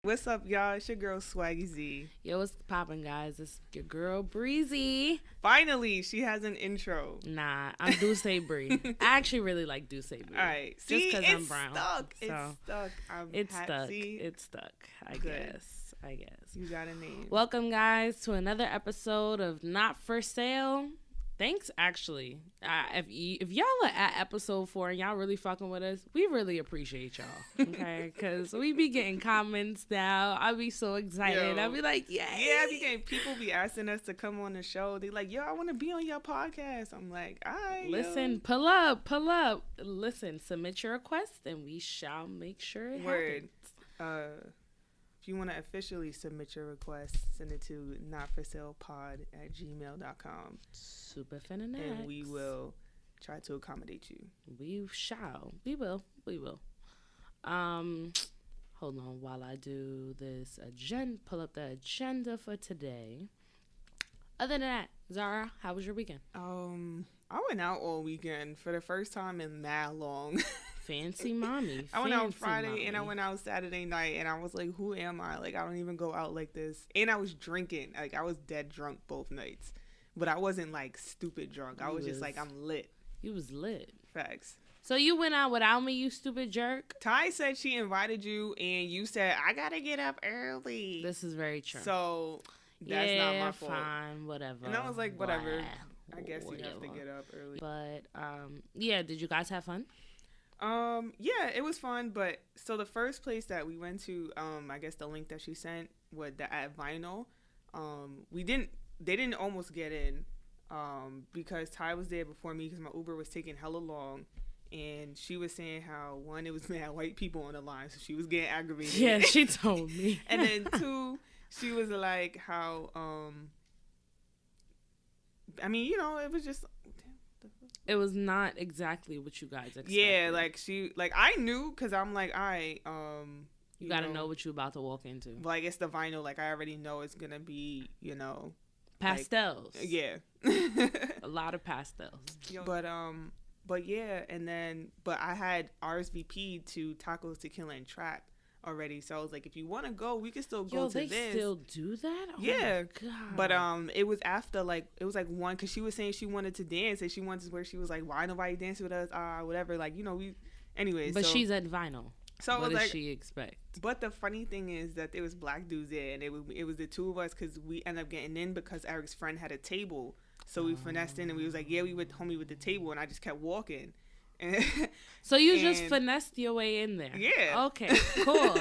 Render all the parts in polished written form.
What's up, y'all? It's your girl Swaggy Z. Yo, what's poppin', guys? It's your girl Breezy. Finally, she has an intro. Nah, I'm Duce Bree. I actually really like Duce Bree. All right, just see, because it's I'm brown. stuck. So It's stuck. It's stuck. I Good. guess. You got a name. Welcome, guys, to another episode of Not For Sale. Thanks, actually. If y'all are at episode 4 and y'all really fucking with us, we really appreciate y'all, okay? Because we be getting comments now. I be so excited. Yo. I be like, Yeah, people be asking us to come on the show. They like, yo, I want to be on your podcast. I'm like, all right. Listen, pull up. Listen, submit your request and we shall make sure it Word. happens. If you want to officially submit your request, send it to notforsalepod@gmail.com. Super finna next. And we will try to accommodate you. We shall. We will. Hold on while I do this pull up the agenda for today. Other than that, Zara, how was your weekend? I went out all weekend for the first time in that long. Fancy mommy. I went out Friday and I went out Saturday night and I was like, who am I? Like, I don't even go out like this. And I was drinking. Like, I was dead drunk both nights. But I wasn't like stupid drunk. I was just like, I'm lit. You was lit. Facts. So you went out without me, you stupid jerk? Ty said she invited you and you said, I gotta get up early. This is very true. So that's not my fault. Fine, whatever. And I was like, whatever. I guess you whatever. have to get up early. But yeah, did you guys have fun? Yeah, it was fun. But so the first place that we went to, I guess the link that she sent was at Vinyl. They didn't almost get in, because Ty was there before me because my Uber was taking hella long. And she was saying how, one, it was mad white people on the line, so she was getting aggravated. Yeah, she told me. And then 2, she was like how, I mean, it was just... It was not exactly what you guys expected. Yeah, I knew, because I'm like, all right, you gotta know what you're about to walk into. Like, it's the Vinyl, like, I already know it's gonna be, pastels. Like, yeah. A lot of pastels. But yeah, and then, but I had RSVP to Tacos, Tequila, and Trap already, so I was like, if you want to go, we can still go to this. They still do that? Oh yeah. My God. But it was after, like, it was like 1, because she was saying she wanted to dance, and she wanted where she was like, why nobody dance with us, whatever, like, anyways. But she's at Vinyl. So what does she expect? But the funny thing is that there was black dudes there, and it was the 2 of us, because we ended up getting in because Eric's friend had a table. So we finessed in, and we was like, yeah, we would homie with the table, and I just kept walking. So you just finessed your way in there? Yeah. Okay, cool.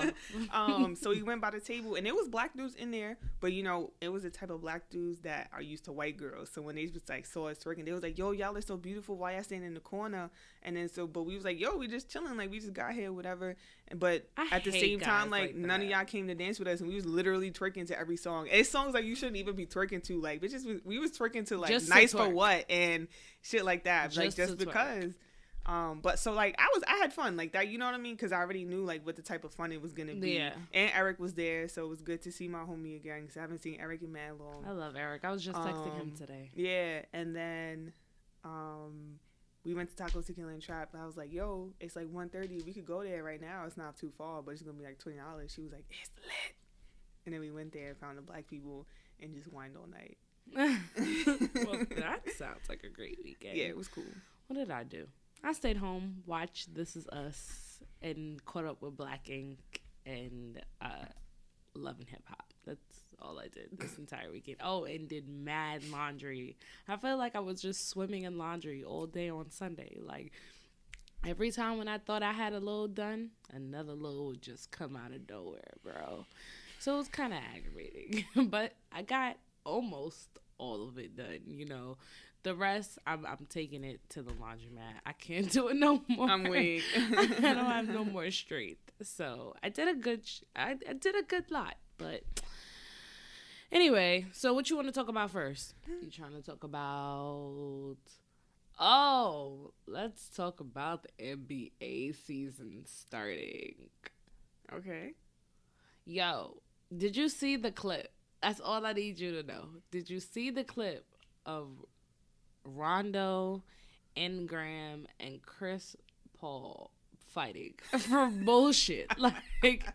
So we went by the table, and it was black dudes in there, but it was the type of black dudes that are used to white girls. So when they was like saw us twerking, they was like, yo, y'all are so beautiful, why y'all standing in the corner? And then but we was like, yo, we just chilling, like we just got here, whatever. But at the same time, like none of y'all came to dance with us, and we was literally twerking to every song. It's songs like you shouldn't even be twerking to, like bitches. We was twerking to like just Nice for What and shit like that, just because. But so like I had fun like that, you know what I mean? Because I already knew like what the type of fun it was gonna be. Yeah. And Eric was there, so it was good to see my homie again. Because I haven't seen Eric in mad long. I love Eric. I was just texting him today. Yeah, and then we went to Tacos, Tequila, and Trap. I was like, yo, it's like 1:30. We could go there right now. It's not too far, but it's gonna be like $20. She was like, it's lit. And then we went there and found the black people and just whined all night. Well, that sounds like a great weekend. Yeah, it was cool. What did I do? I stayed home, watched This Is Us, and caught up with Black Ink and Love and Hip Hop. That's all I did this entire weekend. Oh, and did mad laundry. I felt like I was just swimming in laundry all day on Sunday. Like, every time when I thought I had a load done, another load would just come out of nowhere, bro. So it was kind of aggravating. But I got almost all of it done, The rest, I'm taking it to the laundromat. I can't do it no more. I'm weak. I don't have no more strength. So I did a good lot. But anyway, so what you want to talk about first? You trying to talk about... Oh, let's talk about the NBA season starting. Okay. Yo, did you see the clip? That's all I need you to know. Did you see the clip of Rondo, Ingram, and Chris Paul fighting for bullshit. Like,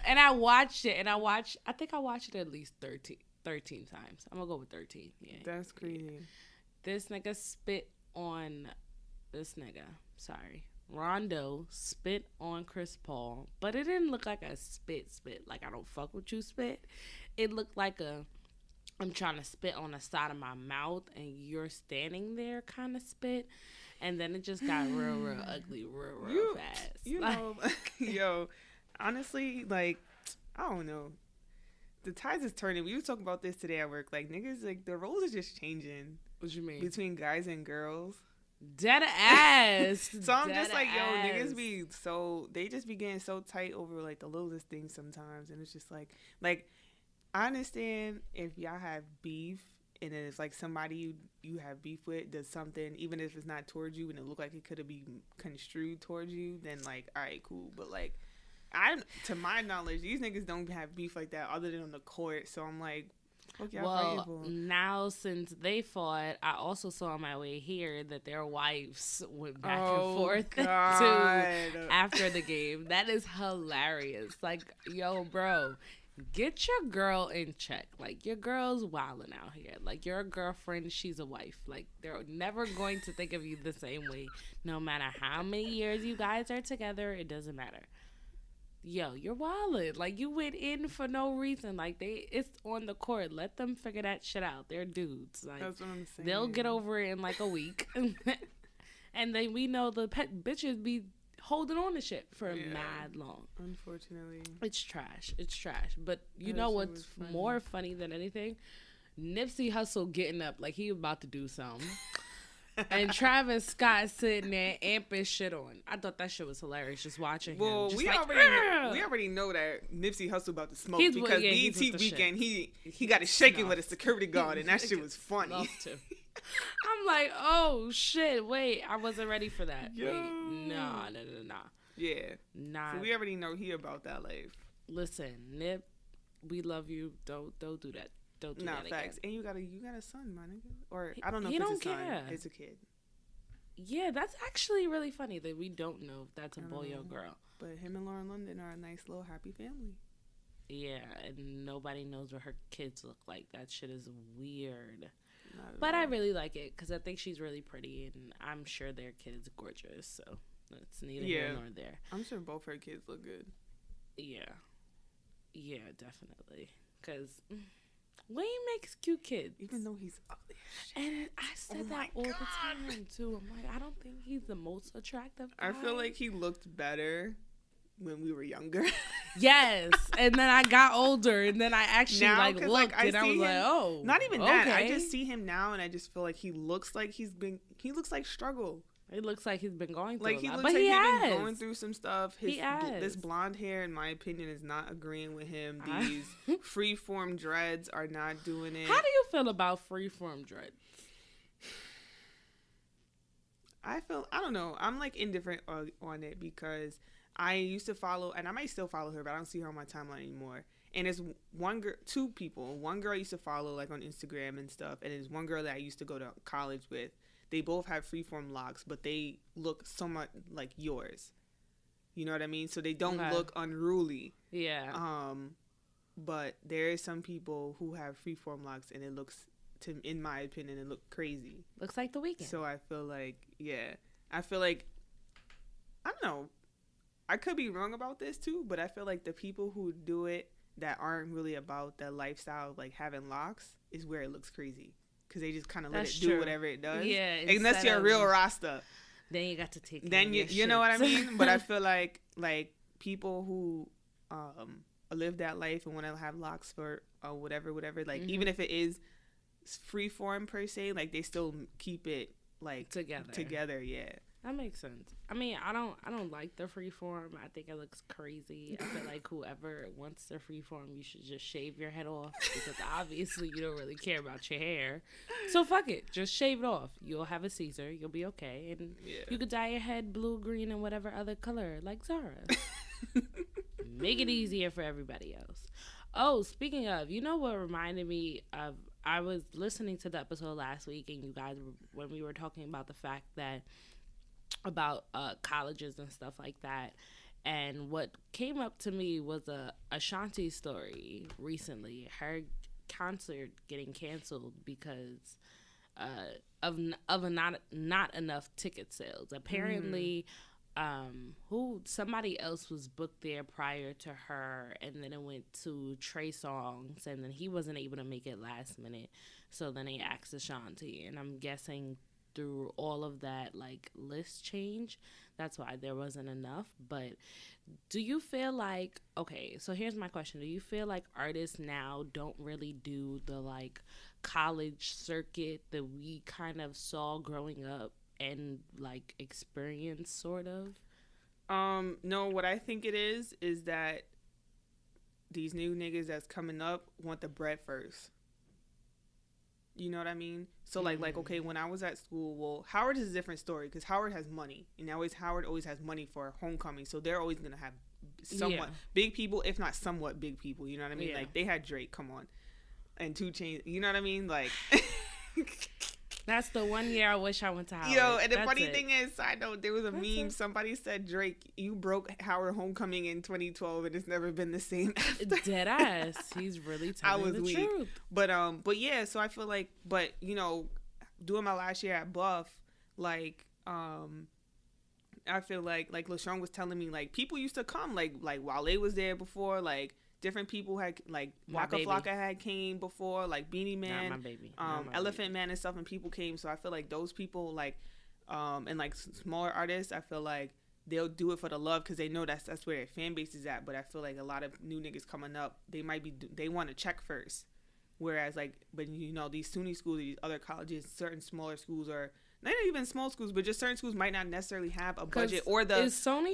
and I watched it, and I think I watched it at least 13 times. I'm gonna go with 13. Yeah. That's crazy. This nigga spit on Rondo spit on Chris Paul, but it didn't look like a spit. Like, I don't fuck with you spit. It looked like I'm trying to spit on the side of my mouth and you're standing there kind of spit. And then it just got real ugly real fast. You know, yo, honestly, like, I don't know. The tides is turning. We were talking about this today at work. Like, niggas, like, the roles are just changing. What you mean? Between guys and girls. Dead ass. So I'm just like, yo, niggas be so, they just be getting so tight over, like, the littlest things sometimes. And it's just like, I understand if y'all have beef and then it's like somebody you have beef with does something, even if it's not towards you and it look like it could have been construed towards you, then, like, all right, cool. But, like, to my knowledge, these niggas don't have beef like that other than on the court. So I'm like, well, now since they fought, I also saw on my way here that their wives went back and forth too after the game. That is hilarious. Like, yo, bro, get your girl in check. Like, your girl's wilding out here. Like, you're a girlfriend, she's a wife. Like, they're never going to think of you the same way. No matter how many years you guys are together, it doesn't matter. Yo, you're wildin'. Like, you went in for no reason. Like, it's on the court. Let them figure that shit out. They're dudes. Like, that's what I'm saying. They'll get over it in like a week. And then we know the pet bitches be holding on to shit for mad long. Unfortunately. It's trash. But you know what's more funny than anything? Nipsey Hussle getting up like he about to do something. And Travis Scott sitting there amping shit on. I thought that shit was hilarious just watching him. Well, we already know that Nipsey Hussle about to smoke because BET weekend he got it shaking with a security guard and that shit was funny. I'm like, oh shit, wait, I wasn't ready for that. Yo. Wait, nah. Yeah. Nah. So we already know he about that life. Listen, Nip, we love you. Don't do that. Don't do that facts. Again. And you got a son, my nigga. Or I don't know if it's a son. It's a kid. Yeah, that's actually really funny that we don't know if that's a boy or girl. But him and Lauren London are a nice little happy family. Yeah, and nobody knows what her kids look like. That shit is weird. But I really like it because I think she's really pretty, and I'm sure their kid's gorgeous. So it's neither here nor there. I'm sure both her kids look good. Yeah, definitely. Because Wayne makes cute kids, even though he's ugly. And I said that all the time too. I'm like, I don't think he's the most attractive guy. I feel like he looked better when we were younger. Yes, and then I got older, and then I actually looked, and I was like, oh, not even that. I just see him now, and I just feel like he looks like he looks like struggle. It looks like he's been going through like a he lot. looks But like he's been going through some stuff. This blonde hair, in my opinion, is not agreeing with him. These freeform dreads are not doing it. How do you feel about freeform dreads? I don't know. I'm like indifferent on it because I used to follow, and I might still follow her, but I don't see her on my timeline anymore. And it's two people. One girl I used to follow like on Instagram and stuff, and there's one girl that I used to go to college with. They both have freeform locks, but they look so much like yours. You know what I mean? So they don't look unruly. Yeah. But there is some people who have freeform locks, and it looks, in my opinion, it look crazy. Looks like The Weeknd. So I feel like, I don't know. I could be wrong about this too, but I feel like the people who do it that aren't really about that lifestyle of like having locks is where it looks crazy. Because they just kind of let it do whatever it does. Yeah. Unless you're a real Rasta. Then you got to take Then you know what I mean? But I feel like people who live that life and want to have locks for whatever, like even if it is freeform per se, like they still keep it like together, yeah. That makes sense. I mean, I don't like the freeform. I think it looks crazy. I feel like whoever wants the freeform, you should just shave your head off because obviously you don't really care about your hair. So fuck it, just shave it off. You'll have a Caesar. You'll be okay, and you could dye your head blue, green, and whatever other color like Zara. Make it easier for everybody else. Oh, speaking of, you know what reminded me of? I was listening to the episode last week, and you guys, when we were talking about the fact that about colleges and stuff like that. And what came up to me was a Ashanti story recently. Her concert getting canceled because of a not enough ticket sales. Apparently, somebody else was booked there prior to her, and then it went to Trey Songz, and then he wasn't able to make it last minute. So then they asked Ashanti, and I'm guessing through all of that like list change, that's why there wasn't enough. But do you feel like, okay, so here's my question, do you feel like artists now don't really do the like college circuit that we kind of saw growing up and like experience sort of? No, what I think it is that these new niggas that's coming up want the bread first. You know what I mean? So like okay, when I was at school, well, Howard is a different story because Howard has money, and Howard always has money for homecoming, so they're always gonna have somewhat big people, if not somewhat big people. You know what I mean? Yeah. Like they had Drake, come on, and 2 Chainz. You know what I mean? Like that's the one year I wish I went to Howard. Yo, and the funny thing is, side note, there was a meme. Somebody said, Drake, you broke Howard homecoming in 2012, and it's never been the same after. Dead ass. He's really telling the truth. But yeah, so I feel like, but you know, doing my last year at Buff, like, I feel like LaShawn was telling me, like, people used to come, like Wale was there before, like, different people had, like, Waka Flocka had came before, like Beanie Man, Not my baby. Elephant Man and stuff, and people came. So I feel like those people, like, and like smaller artists, I feel like they'll do it for the love because they know that's where their fan base is at. But I feel like a lot of new niggas coming up, they want to check first. Whereas, like, but you know, these SUNY schools, these other colleges, certain smaller schools are not even small schools, but just certain schools might not necessarily have a budget or the is Stony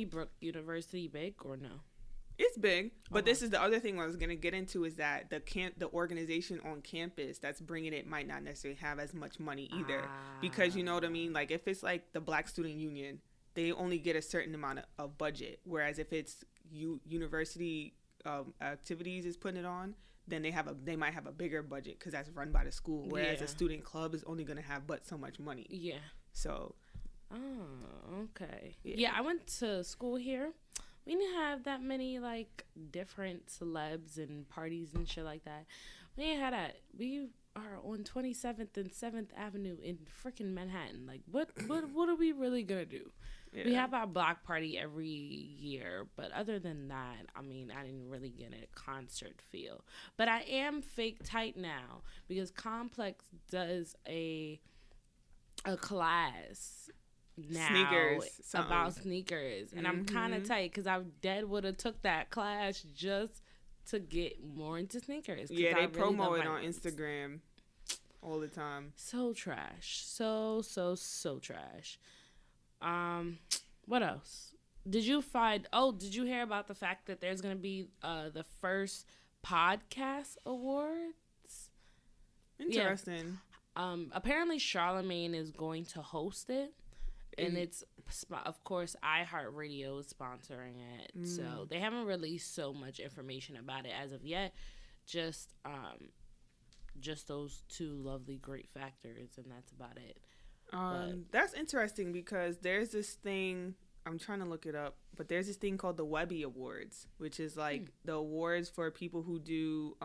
Brook University big or no? It's big, but this is the other thing I was gonna get into is that the organization on campus that's bringing it might not necessarily have as much money either, because you know what I mean. Like if it's like the Black Student Union, they only get a certain amount of budget, whereas if it's university activities is putting it on, then they might have a bigger budget because that's run by the school, whereas a student club is only going to have but so much money. Yeah. So. Oh, okay. Yeah, I went to school here. We didn't have that many like different celebs and parties and shit like that. We ain't had that. We are on 27th and 7th Avenue in freaking Manhattan. Like, what are we really gonna do? Yeah. We have our block party every year, but other than that, I mean, I didn't really get a concert feel. But I am fake tight now because Complex does a class now about sneakers, and I'm kind of tight because I dead would have took that class just to get more into sneakers. Yeah, they promote it on Instagram all the time. So trash, so trash. What else? Did you hear about the fact that there's going to be the first podcast awards? Interesting. Yeah. Apparently Charlemagne is going to host it, and it's, of course, iHeartRadio is sponsoring it. So they haven't released so much information about it as of yet. Just those 2 lovely great factors, and that's about it. That's interesting because there's this thing, I'm trying to look it up, but there's this thing called the Webby Awards, which is like the awards for people who do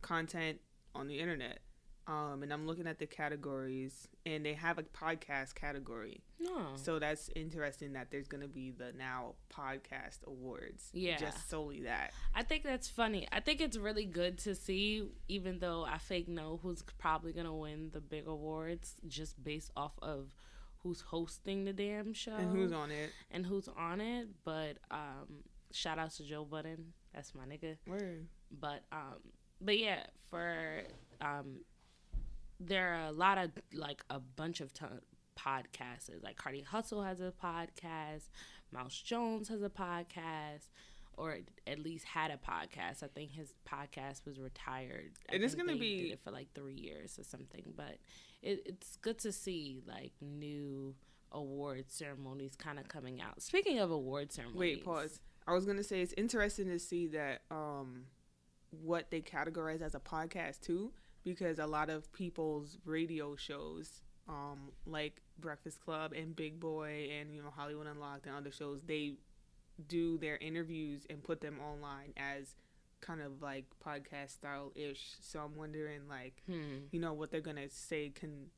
content on the internet. And I'm looking at the categories, and they have a podcast category. No. So that's interesting that there's going to be the now podcast awards. Yeah. Just solely that. I think that's funny. I think it's really good to see, even though I fake know who's probably going to win the big awards just based off of who's hosting the damn show. And who's on it. But shout out to Joe Budden. That's my nigga. Word. But yeah, for... there are a lot of, like, a bunch of podcasters. Like, Cardi Hustle has a podcast. Mouse Jones has a podcast. Or at least had a podcast. I think his podcast was retired. It is going to be... did it for, like, 3 years or something. But it's good to see, like, new award ceremonies kind of coming out. Speaking of award ceremonies... Wait, pause. I was going to say it's interesting to see that what they categorize as a podcast, too. Because a lot of people's radio shows like Breakfast Club and Big Boy and Hollywood Unlocked and other shows, they do their interviews and put them online as kind of like podcast style ish. So I'm wondering like what they're gonna say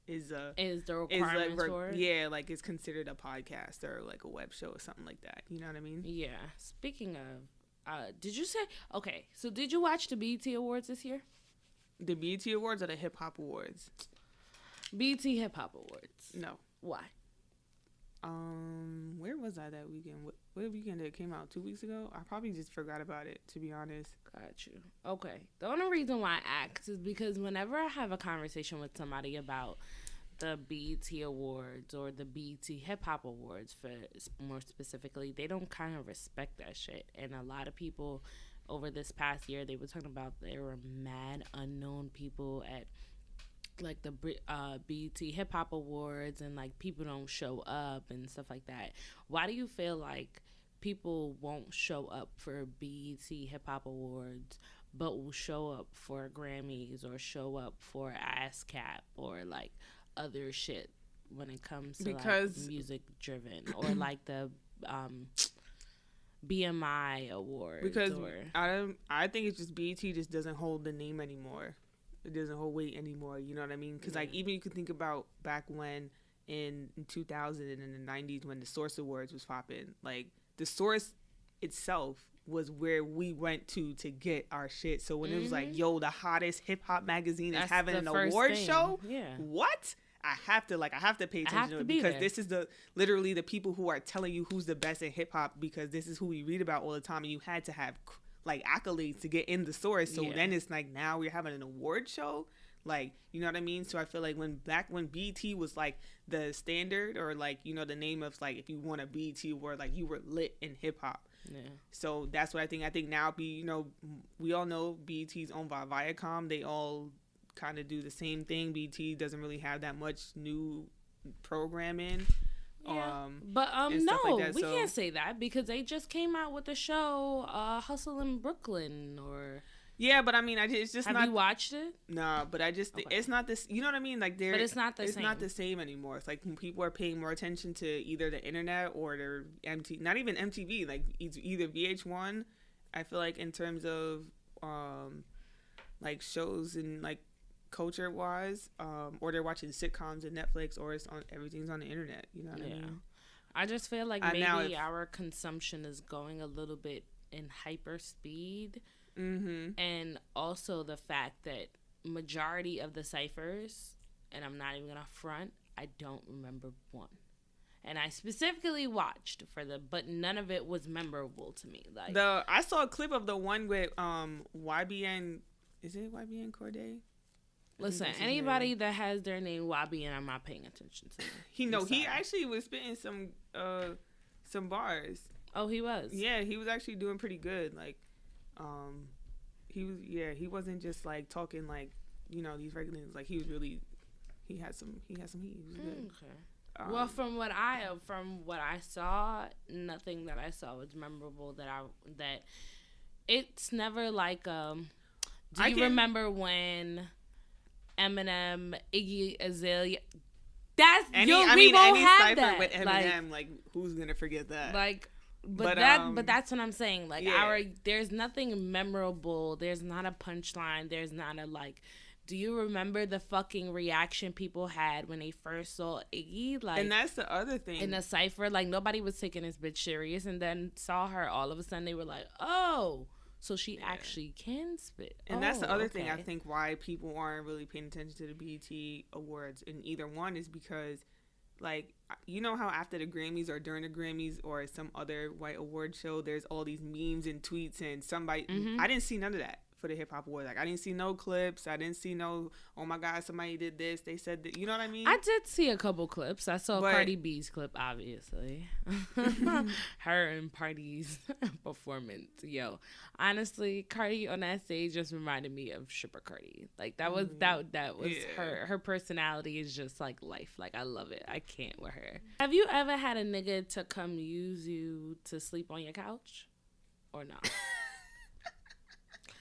is the requirements for it? Yeah, like it's considered a podcast or like a web show or something like that. You know what I mean? Yeah. Speaking of, did you watch the BET Awards this year? The BET Awards or the Hip Hop Awards? BET Hip Hop Awards. No. Why? Where was I that weekend? What weekend did it came out? 2 weeks ago? I probably just forgot about it, to be honest. Got you. Okay. The only reason why I asked is because whenever I have a conversation with somebody about the BET Awards or the BET Hip Hop Awards, for more specifically, they don't kind of respect that shit. And a lot of people over this past year, they were talking about there were mad unknown people at like the BET Hip Hop Awards, and like people don't show up and stuff like that. Why do you feel like people won't show up for BET Hip Hop Awards but will show up for Grammys or show up for ASCAP or like other shit when it comes to like music driven or like the BMI Awards? Because I think it's just BET just doesn't hold the name anymore. It doesn't hold weight anymore. You know what I mean? Because like even you could think about back when in 2000 and in the 90s when the Source Awards was popping, like the Source itself was where we went to get our shit. So when it was like, yo, the hottest hip hop magazine is having an award show, what? I have to pay attention to it because this is literally the people who are telling you who's the best in hip hop, because this is who we read about all the time, and you had to have like accolades to get in the Source. So then it's like, now we're having an award show. Like, you know what I mean? So I feel like when BET was like the standard, or like, the name of like, if you want a BET award, like you were lit in hip hop. Yeah. So that's what I think. I think now we all know BET's owned by Viacom. They all kind of do the same thing. BET doesn't really have that much new programming. Yeah. But no, like we can't say that because they just came out with the show Hustle in Brooklyn or. Yeah, but I mean, it's just not. Have you watched it? Nah, but I just it's not this. You know what I mean? Like, but it's not the same. It's not the same anymore. It's like when people are paying more attention to either the internet or their not even MTV. Like it's either VH1. I feel like in terms of like shows and like culture wise, or they're watching sitcoms and Netflix, or everything's on the internet. You know what I mean? I just feel like maybe our consumption is going a little bit in hyper speed. Mm-hmm. And also the fact that majority of the ciphers, and I'm not even gonna front, I don't remember one. And I specifically watched but none of it was memorable to me. Like I saw a clip of the one with YBN. Is it YBN Cordae? Listen, anybody that has their name YBN, I'm not paying attention to. He actually was spitting some bars. Oh, he was. Yeah, he was actually doing pretty good. Like. He wasn't just like talking like, these regular things. Like he had some heat. He was good. Okay. Well, from what I saw, nothing that I saw was memorable that it's never like, do you remember when Eminem, Iggy Azalea, we won't have that. With Eminem, like who's going to forget that? Like, But that's what I'm saying. Like there's nothing memorable. There's not a punchline. There's not a like. Do you remember the fucking reaction people had when they first saw Iggy? Like, and that's the other thing in the cipher. Like nobody was taking this bitch serious, and then saw her. All of a sudden, they were like, "Oh, so she actually can spit." And that's the other thing. I think why people aren't really paying attention to the BET Awards in either one is because. Like, how after the Grammys or during the Grammys or some other white award show, there's all these memes and tweets and somebody. Mm-hmm. I didn't see none of that for the Hip Hop Awards. Like, I didn't see no clips. I didn't see no, oh my God, somebody did this. They said that. You know what I mean? I did see a couple clips. I saw Cardi B's clip, obviously. Her and Party's performance. Yo, honestly, Cardi on that stage just reminded me of Stripper Cardi. Like, that was her personality is just like life. Like, I love it. I can't with her. Have you ever had a nigga to come use you to sleep on your couch? Or not?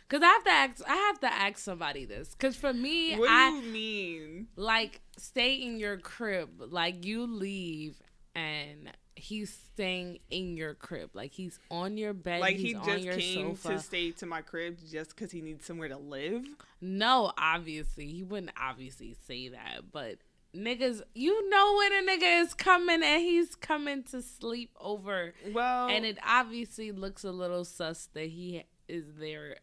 Cause I have to ask somebody this. Cause for me, What do you mean? Like, stay in your crib. Like, you leave and he's staying in your crib. Like, he's on your bed. Like, he's he on just your came sofa. to stay to my crib just because he needs somewhere to live? No, obviously. He wouldn't obviously say that. But niggas, you know when a nigga is coming and he's coming to sleep over. Well. And it obviously looks a little sus that he is there,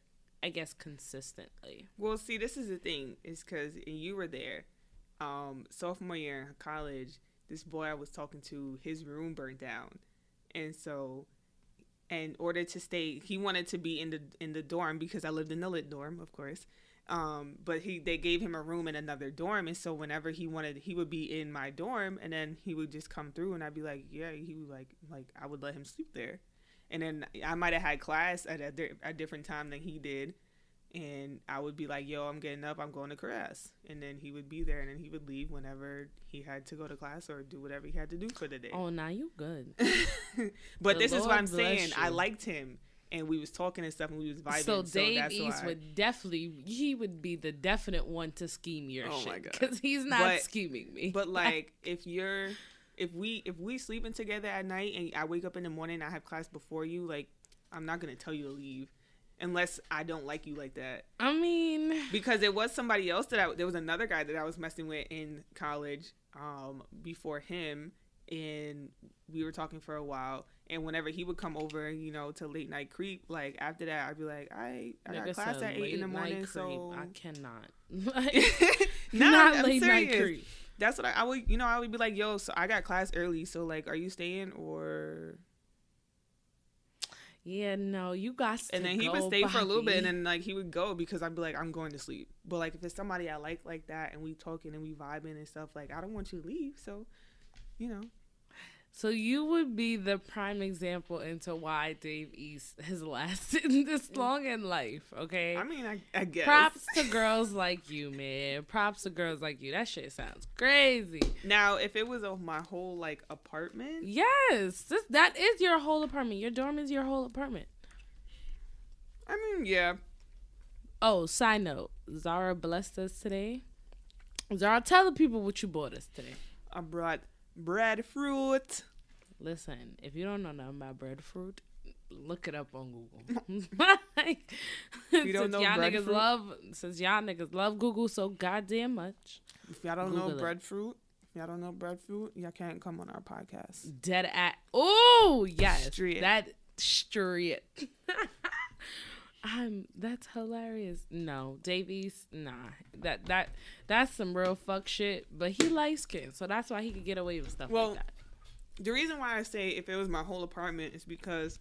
I guess, consistently. Well, see, this is the thing. Is because you were there. Sophomore year in college, this boy I was talking to, his room burned down. And so, in order to stay, he wanted to be in the dorm because I lived in the lit dorm, of course. But they gave him a room in another dorm, and so whenever he wanted, he would be in my dorm, and then he would just come through, and I'd be like, yeah, he would like I would let him sleep there, and then I might have had class at a different time than he did, and I would be like, yo, I'm getting up, I'm going to class, and then he would be there, and then he would leave whenever he had to go to class or do whatever he had to do for the day. Oh, now you good. But The this is what Lord I'm saying. bless I you. liked him. And we was talking and stuff, and we was vibing. So Dave that's East why. would definitely, he would be the definite one to scheme your Oh shit. my God. Because he's not scheming me. But like, if we sleeping together at night and I wake up in the morning and I have class before you, like, I'm not gonna tell you to leave unless I don't like you like that. I mean, Because there was somebody else there was another guy that I was messing with in college, before him, and we were talking for a while. And whenever he would come over, to late night creep, like after that, I'd be like, I got class at 8 in the morning, so I cannot. I'm late night serious. creep. That's what I would, I would be like, yo, so I got class early, so like, are you staying or? Yeah, no, you got to And then he go, would stay for a little bit, and Bobby. then like he would go because I'd be like, I'm going to sleep. But like if it's somebody I like that, and we talking and we vibing and stuff, like I don't want you to leave, so So you would be the prime example into why Dave East has lasted this long in life, okay? I mean, I guess. Props to girls like you, man. Props to girls like you. That shit sounds crazy. Now, if it was my whole like apartment, Yes, that is your whole apartment. Your dorm is your whole apartment. I mean, yeah. Oh, side note, Zara blessed us today. Zara, tell the people what you bought us today. I brought breadfruit. Listen, if you don't know nothing about breadfruit, look it up on Google. Like, You don't know since y'all niggas love Google so goddamn much. If y'all don't Google know it. breadfruit, y'all can't come on our podcast. Dead at oh yes, Straight. that straight. That's hilarious. No, Davies, nah. That's some real fuck shit. But he light skinned, so that's why he could get away with stuff like that. The reason why I say if it was my whole apartment is because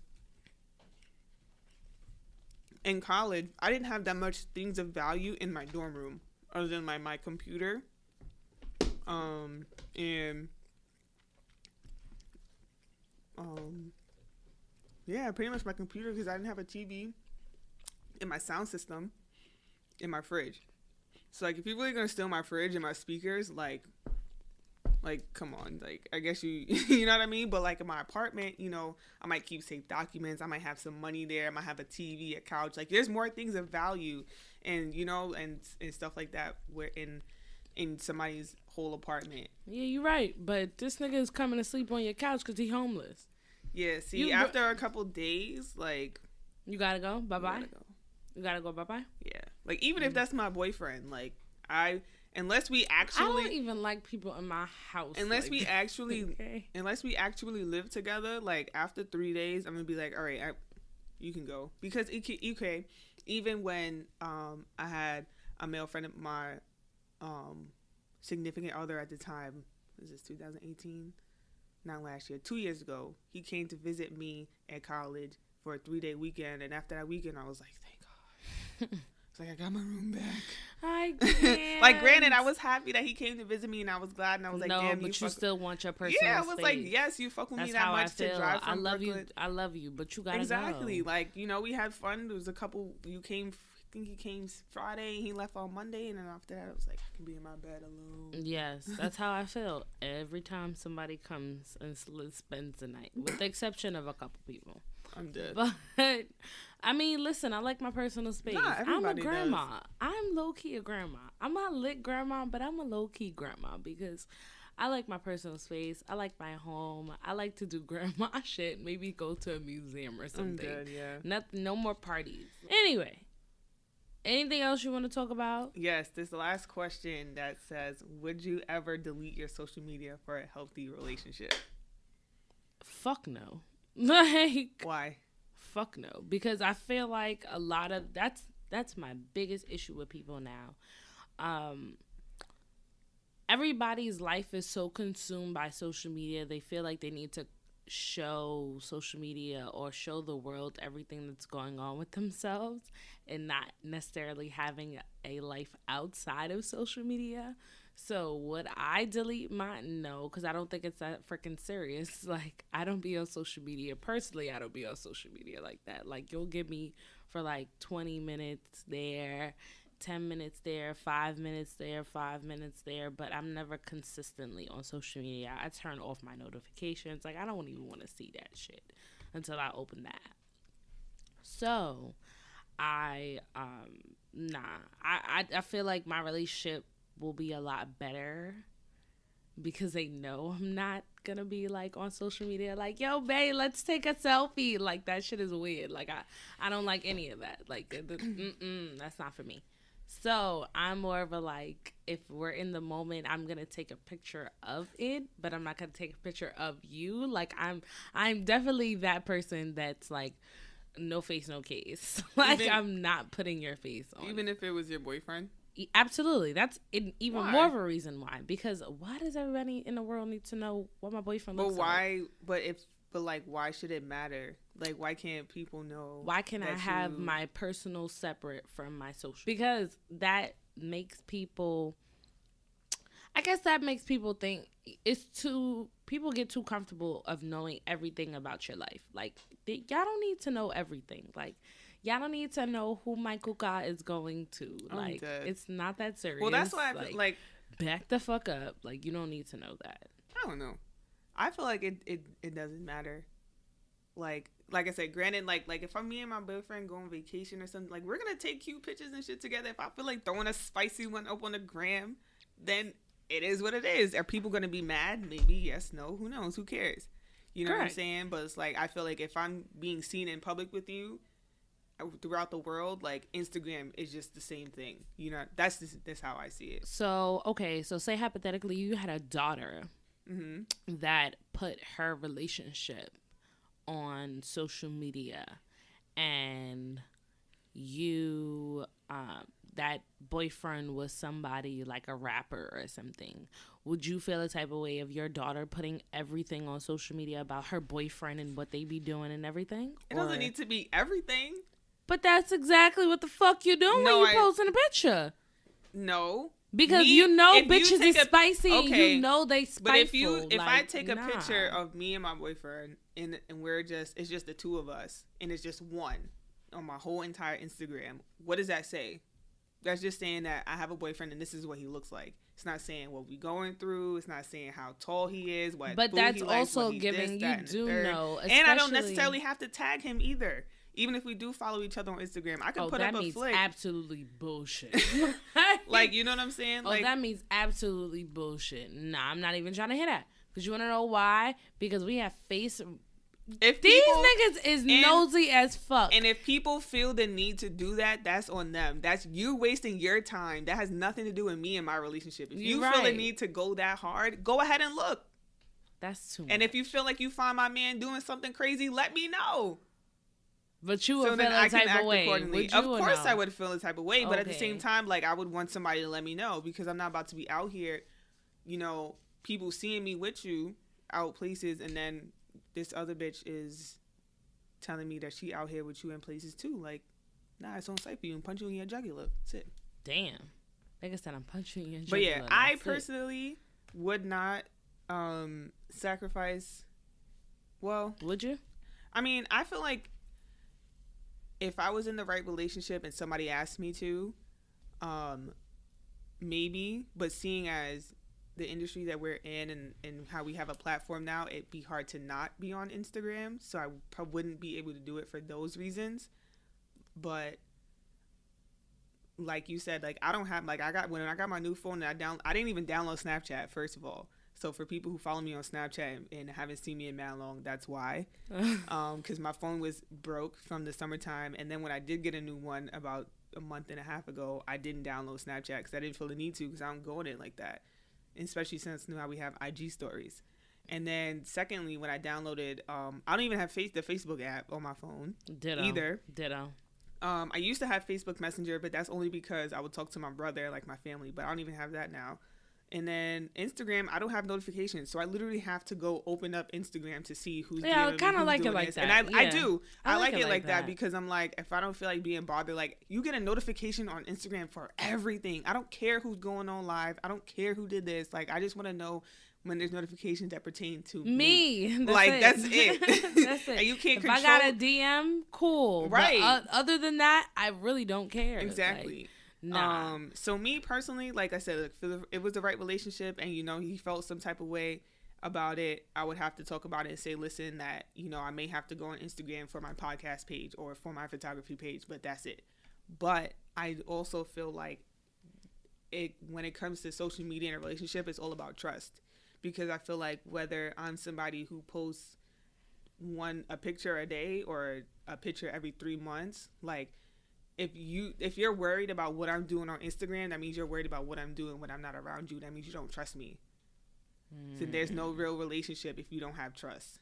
in college I didn't have that much things of value in my dorm room other than my computer, yeah, pretty much my computer because I didn't have a TV, and my sound system, in my fridge. So like if you're really gonna steal my fridge and my speakers, like come on, like I guess you you know what I mean. But like in my apartment, I might keep safe documents, I might have some money there, I might have a TV, a couch, like there's more things of value, and and stuff like that where in somebody's whole apartment. Yeah, you're right. But this nigga is coming to sleep on your couch because he homeless. Yeah, see, after a couple days, like you gotta go. Bye bye. gotta go. You gotta go. Bye bye. Yeah, like even if that's my boyfriend, like unless we I actually don't even like people in my house. unless like we that. actually Okay. unless we actually live together, like after 3 days, I'm gonna be like, all right, you can go, because okay, even when I had a male friend of my significant other at the time, was this 2018? Not last year, 2 years ago, he came to visit me at college for a 3-day weekend, and after that weekend, I was like, thank God. It's like I got my room back. I can't. Like, granted, I was happy that he came to visit me, and I was glad, and I was like, no, damn, but you still want your personal yeah, I was space. like, yes, you fuck with That's me that how much I feel. to drive from I love Brooklyn. you. I love you, but you gotta Exactly. go. Like, we had fun. There was a couple. You came think he came Friday. He left on Monday, and then after that, I was like, I can be in my bed alone. Yes, that's how I feel every time somebody comes and spends the night, with the exception of a couple people. I'm dead. But I mean, listen, I like my personal space. I'm a grandma. Does. I'm low key a grandma. I'm not lit grandma, but I'm a low key grandma because I like my personal space. I like my home. I like to do grandma shit. Maybe go to a museum or something. I'm dead, yeah. Nothing. No more parties. Anyway. Anything else you want to talk about? Yes, this last question that says, would you ever delete your social media for a healthy relationship? Fuck no. Like, why? Fuck no. Because I feel like a lot of that's my biggest issue with people now. Everybody's life is so consumed by social media. They feel like they need to show social media or show the world everything that's going on with themselves and not necessarily having a life outside of social media. So would I delete mine? No, because I don't think it's that freaking serious. Like, I don't be on social media. Personally, I don't be on social media like that. Like, you'll give me for like 20 minutes there, 10 minutes there, 5 minutes there, 5 minutes there, but I'm never consistently on social media. I turn off my notifications. Like, I don't even want to see that shit until I open that. So, I feel like my relationship will be a lot better because they know I'm not gonna be like on social media like, yo babe, let's take a selfie. Like, that shit is weird. Like, I don't like any of that. Like, that's not for me. So I'm more of a, like, if we're in the moment, I'm gonna take a picture of it, but I'm not gonna take a picture of you. Like, I'm definitely that person that's like, no face, no case. Like, I'm not putting your face on. Even if it was your boyfriend? Absolutely. That's even more of a reason why. Because why does everybody in the world need to know what my boyfriend looks like? But why should it matter? Like, why can't people know? Why can I have my personal separate from my social? Because that makes people, I guess that makes people think people get too comfortable of knowing everything about your life. Like, y'all don't need to know everything. Like, y'all don't need to know who Michael Scott is going to. Like, it's not that serious. Well, that's why I feel like back the fuck up. Like, you don't need to know that. I don't know. I feel like it doesn't matter. Like I said, granted, like if I'm me and my boyfriend go on vacation or something, like, we're gonna take cute pictures and shit together. If I feel like throwing a spicy one up on the gram, then it is what it is. Are people gonna be mad? Maybe, yes, no, who knows? Who cares? You know what I'm saying? But it's like, I feel like if I'm being seen in public with you throughout the world, like, Instagram is just the same thing. You know, that's how I see it. So, okay, so say hypothetically you had a daughter that put her relationship on social media, and you that boyfriend was somebody like a rapper or something. Would you feel a type of way of your daughter putting everything on social media about her boyfriend and what they be doing and everything? It doesn't need to be everything. But that's exactly what the fuck you doing when you posting a picture. No. Because bitches is spicy. Okay. You know they spiteful. But if I take a picture of me and my boyfriend and it's just the two of us and it's just one on my whole entire Instagram, what does that say? That's just saying that I have a boyfriend and this is what he looks like. It's not saying what we going through. It's not saying how tall he is. But that's he likes, also giving you do know. And I don't necessarily have to tag him either. Even if we do follow each other on Instagram, I can put up a flick. Absolutely bullshit. Like, you know what I'm saying? Like, that means absolutely bullshit. Nah, I'm not even trying to hear that. Because you want to know why? Because we have face. If these niggas is nosy as fuck. And if people feel the need to do that, that's on them. That's you wasting your time. That has nothing to do with me and my relationship. If you feel the need to go that hard, go ahead and look. That's too much. And if you feel like you find my man doing something crazy, let me know. But you would feel a type of way. Of course I would feel a type of way. But at the same time, like, I would want somebody to let me know, because I'm not about to be out here, you know, people seeing me with you out places, and then this other bitch is telling me that she out here with you in places too. Like, nah, it's on site for you and punch you in your jugular. That's it. Damn. Like I said, I'm punching you in your jugular. But yeah, I personally would not sacrifice. Well, would you? I mean, I feel like if I was in the right relationship and somebody asked me to, maybe, but seeing as the industry that we're in and how we have a platform now, it'd be hard to not be on Instagram. So I probably wouldn't be able to do it for those reasons. But like you said, like I don't have, like when I got my new phone, I didn't even download Snapchat, first of all. So for people who follow me on Snapchat and haven't seen me in mad long, that's why. Because my phone was broke from the summertime. And then when I did get a new one about a month and a half ago, I didn't download Snapchat because I didn't feel the need to, because I don't go on it like that. Especially since now we have IG stories. And then secondly, when I downloaded, I don't even have the Facebook app on my phone. Ditto. I used to have Facebook Messenger, but that's only because I would talk to my brother, like my family, but I don't even have that now. And then Instagram, I don't have notifications, so I literally have to go open up Instagram to see who's doing I kind of like it like this. that. And I do. I like it like that because I'm like, if I don't feel like being bothered, like you get a notification on Instagram for everything. I don't care who's going on live. I don't care who did this. Like I just want to know when there's notifications that pertain to me. That's it. That's it. And you can't control. If I got a DM, cool. Right. But, other than that, I really don't care. Exactly. Like, nah. So me personally, like I said, it was the right relationship, and he felt some type of way about it. I would have to talk about it and say, listen, that I may have to go on Instagram for my podcast page or for my photography page, but that's it. But I also feel like when it comes to social media and a relationship, it's all about trust, because I feel like whether I'm somebody who posts a picture a day or a picture every 3 months, like. If you're worried about what I'm doing on Instagram, that means you're worried about what I'm doing when I'm not around you. That means you don't trust me. So there's no real relationship if you don't have trust.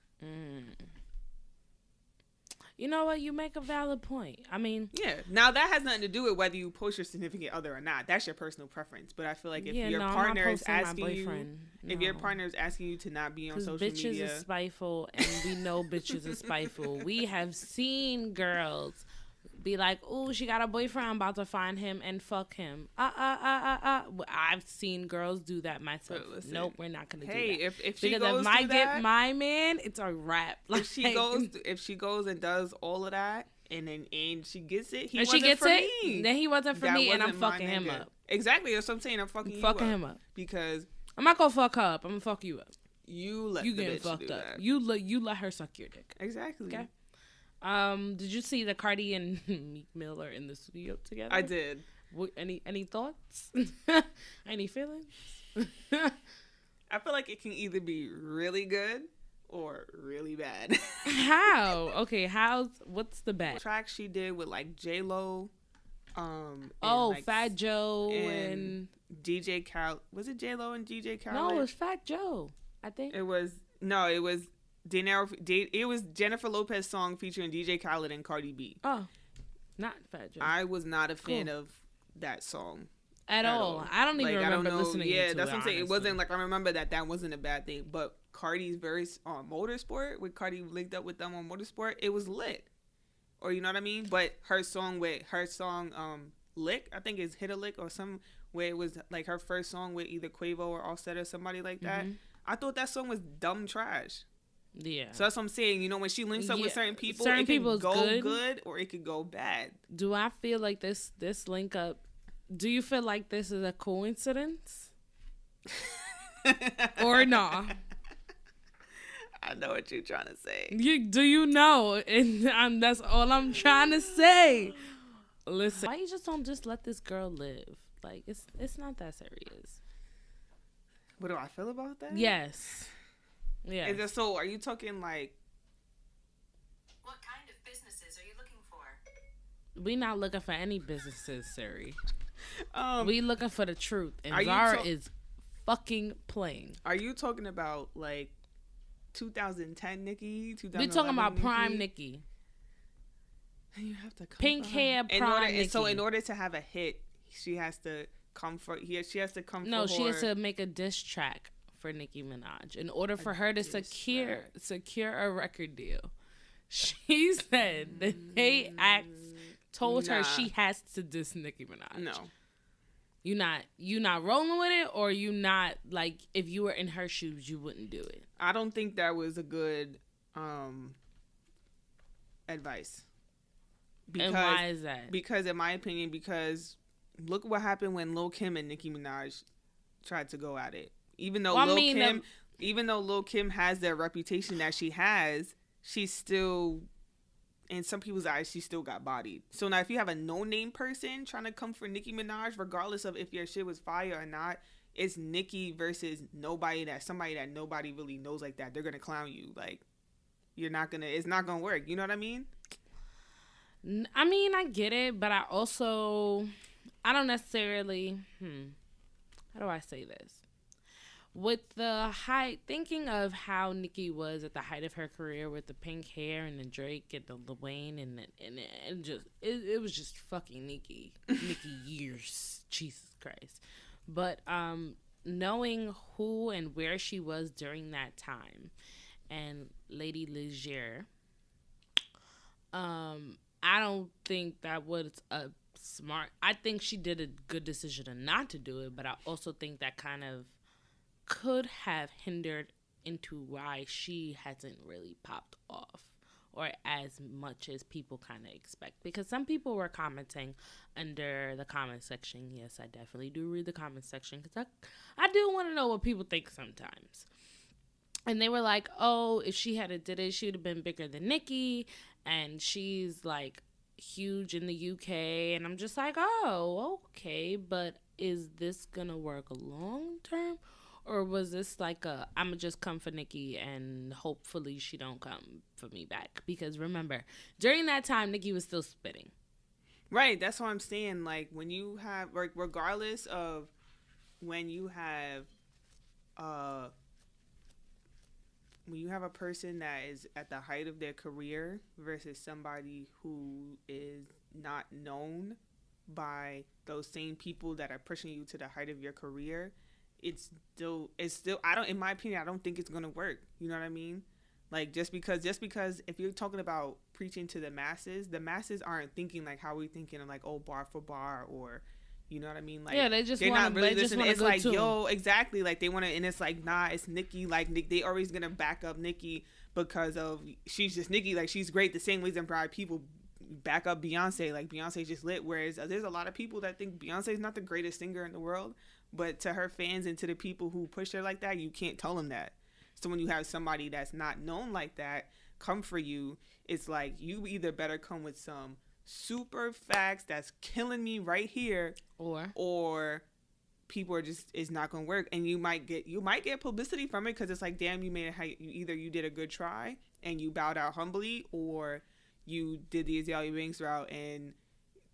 You know what? You make a valid point. I mean, yeah. Now that has nothing to do with whether you post your significant other or not. That's your personal preference. But I feel like if your partner is asking you, if your partner is asking you to not be on social media, bitches are spiteful, and we know bitches are spiteful. We have seen girls be like, oh, she got a boyfriend, I'm about to find him and fuck him. I've seen girls do that myself. Nope, we're not gonna do that. If she goes, if I get my man, it's a wrap. Like, if she goes and does all of that, and she gets it, then he wasn't for me, and I'm fucking him up. Exactly, that's what I'm saying. I'm fucking him up because I'm not gonna fuck her up. I'm gonna fuck you up. You getting fucked up. That. You let her suck your dick. Exactly. Okay. Did you see that Cardi and Meek Mill are in the studio together? I did. Any thoughts? Any feelings? I feel like it can either be really good or really bad. How? Okay, what's the bad? The track she did with like J-Lo. Fat Joe and DJ Khaled. Was it J-Lo and DJ Khaled? No, it was Fat Joe. I think it was it was Jennifer Lopez song featuring DJ Khaled and Cardi B. Oh, not Fat Joe. I was not a fan of that song at all. I don't even remember listening to it. Yeah, that's what I'm saying. It wasn't like, I remember that wasn't a bad thing. But Cardi's verse on Motorsport, with Cardi linked up with them on Motorsport, it was lit. Or you know what I mean? But her song Lick, I think it's Hit a Lick or some, where it was like her first song with either Quavo or Offset or somebody like that. Mm-hmm. I thought that song was dumb trash. Yeah. So that's what I'm saying. When she links up with certain people, it can go good or it could go bad. Do I feel like this link up? Do you feel like this is a coincidence? Or no? I know what you're trying to say. Do you know? And that's all I'm trying to say. Listen, why you don't just let this girl live? Like it's not that serious. What do I feel about that? Yes. Yeah. So are you talking like, what kind of businesses are you looking for? We not looking for any businesses, Siri. We looking for the truth, and Zara is fucking playing. Are you talking about like 2010 Nikki? We talking about Nikki? Prime Nikki. You have to pink hair prime Nikki. So in order to have a hit, she has to come for. She has to come. No, she has to make a diss track for Nicki Minaj in order for her to secure a record deal. She said that they told her she has to diss Nicki Minaj. No. You not rolling with it, or you not, like, if you were in her shoes you wouldn't do it? I don't think that was a good advice. Because, and why is that? Because, in my opinion, because look what happened when Lil Kim and Nicki Minaj tried to go at it. Even though Lil Kim has the reputation that she has, she's still, in some people's eyes, she still got bodied. So now if you have a no-name person trying to come for Nicki Minaj, regardless of if your shit was fire or not, it's Nicki versus somebody that nobody really knows like that. They're going to clown you. Like, it's not going to work. You know what I mean? I mean, I get it, but I don't necessarily, how do I say this? With the thinking of how Nicki was at the height of her career with the pink hair and the Drake and the Lil Wayne and it was just fucking Nicki years, Jesus Christ. But knowing who and where she was during that time, and Lady Leger, I don't think that was a smart. I think she did a good decision not to do it, but I also think that kind of could have hindered into why she hasn't really popped off or as much as people kind of expect, because some people were commenting under the comment section. Yes, I definitely do read the comment section because I do want to know what people think sometimes. And they were like, oh, if she had did it, she would have been bigger than Nicki, and she's like huge in the UK. And I'm just like, oh, okay, but is this gonna work long term? Or was this like I'ma just come for Nicki and hopefully she don't come for me back? Because remember, during that time, Nicki was still spitting. Right, that's what I'm saying. Like, when you have, like, regardless of when you have a person that is at the height of their career versus somebody who is not known by those same people that are pushing you to the height of your career, it's still in my opinion, I don't think it's gonna work. You know what I mean? Like, just because if you're talking about preaching to the masses aren't thinking like how we thinking of, like, oh, bar for bar, or, you know what I mean? Like, yeah, they're not really listening. It's like, yo, exactly, like, they want to, and it's like, nah, it's Nicki. Like, they always gonna back up Nicki because of she's just Nicki. Like, she's great. The same reason people back up Beyonce. Like, Beyonce's just lit. Whereas there's a lot of people that think Beyonce's not the greatest singer in the world. But to her fans and to the people who push her like that, you can't tell them that. So when you have somebody that's not known like that come for you, it's like, you either better come with some super facts that's killing me right here, or people are just, it's not gonna work. And you might get publicity from it, because it's like, damn, either you did a good try and you bowed out humbly, or you did the Azalea Banks route and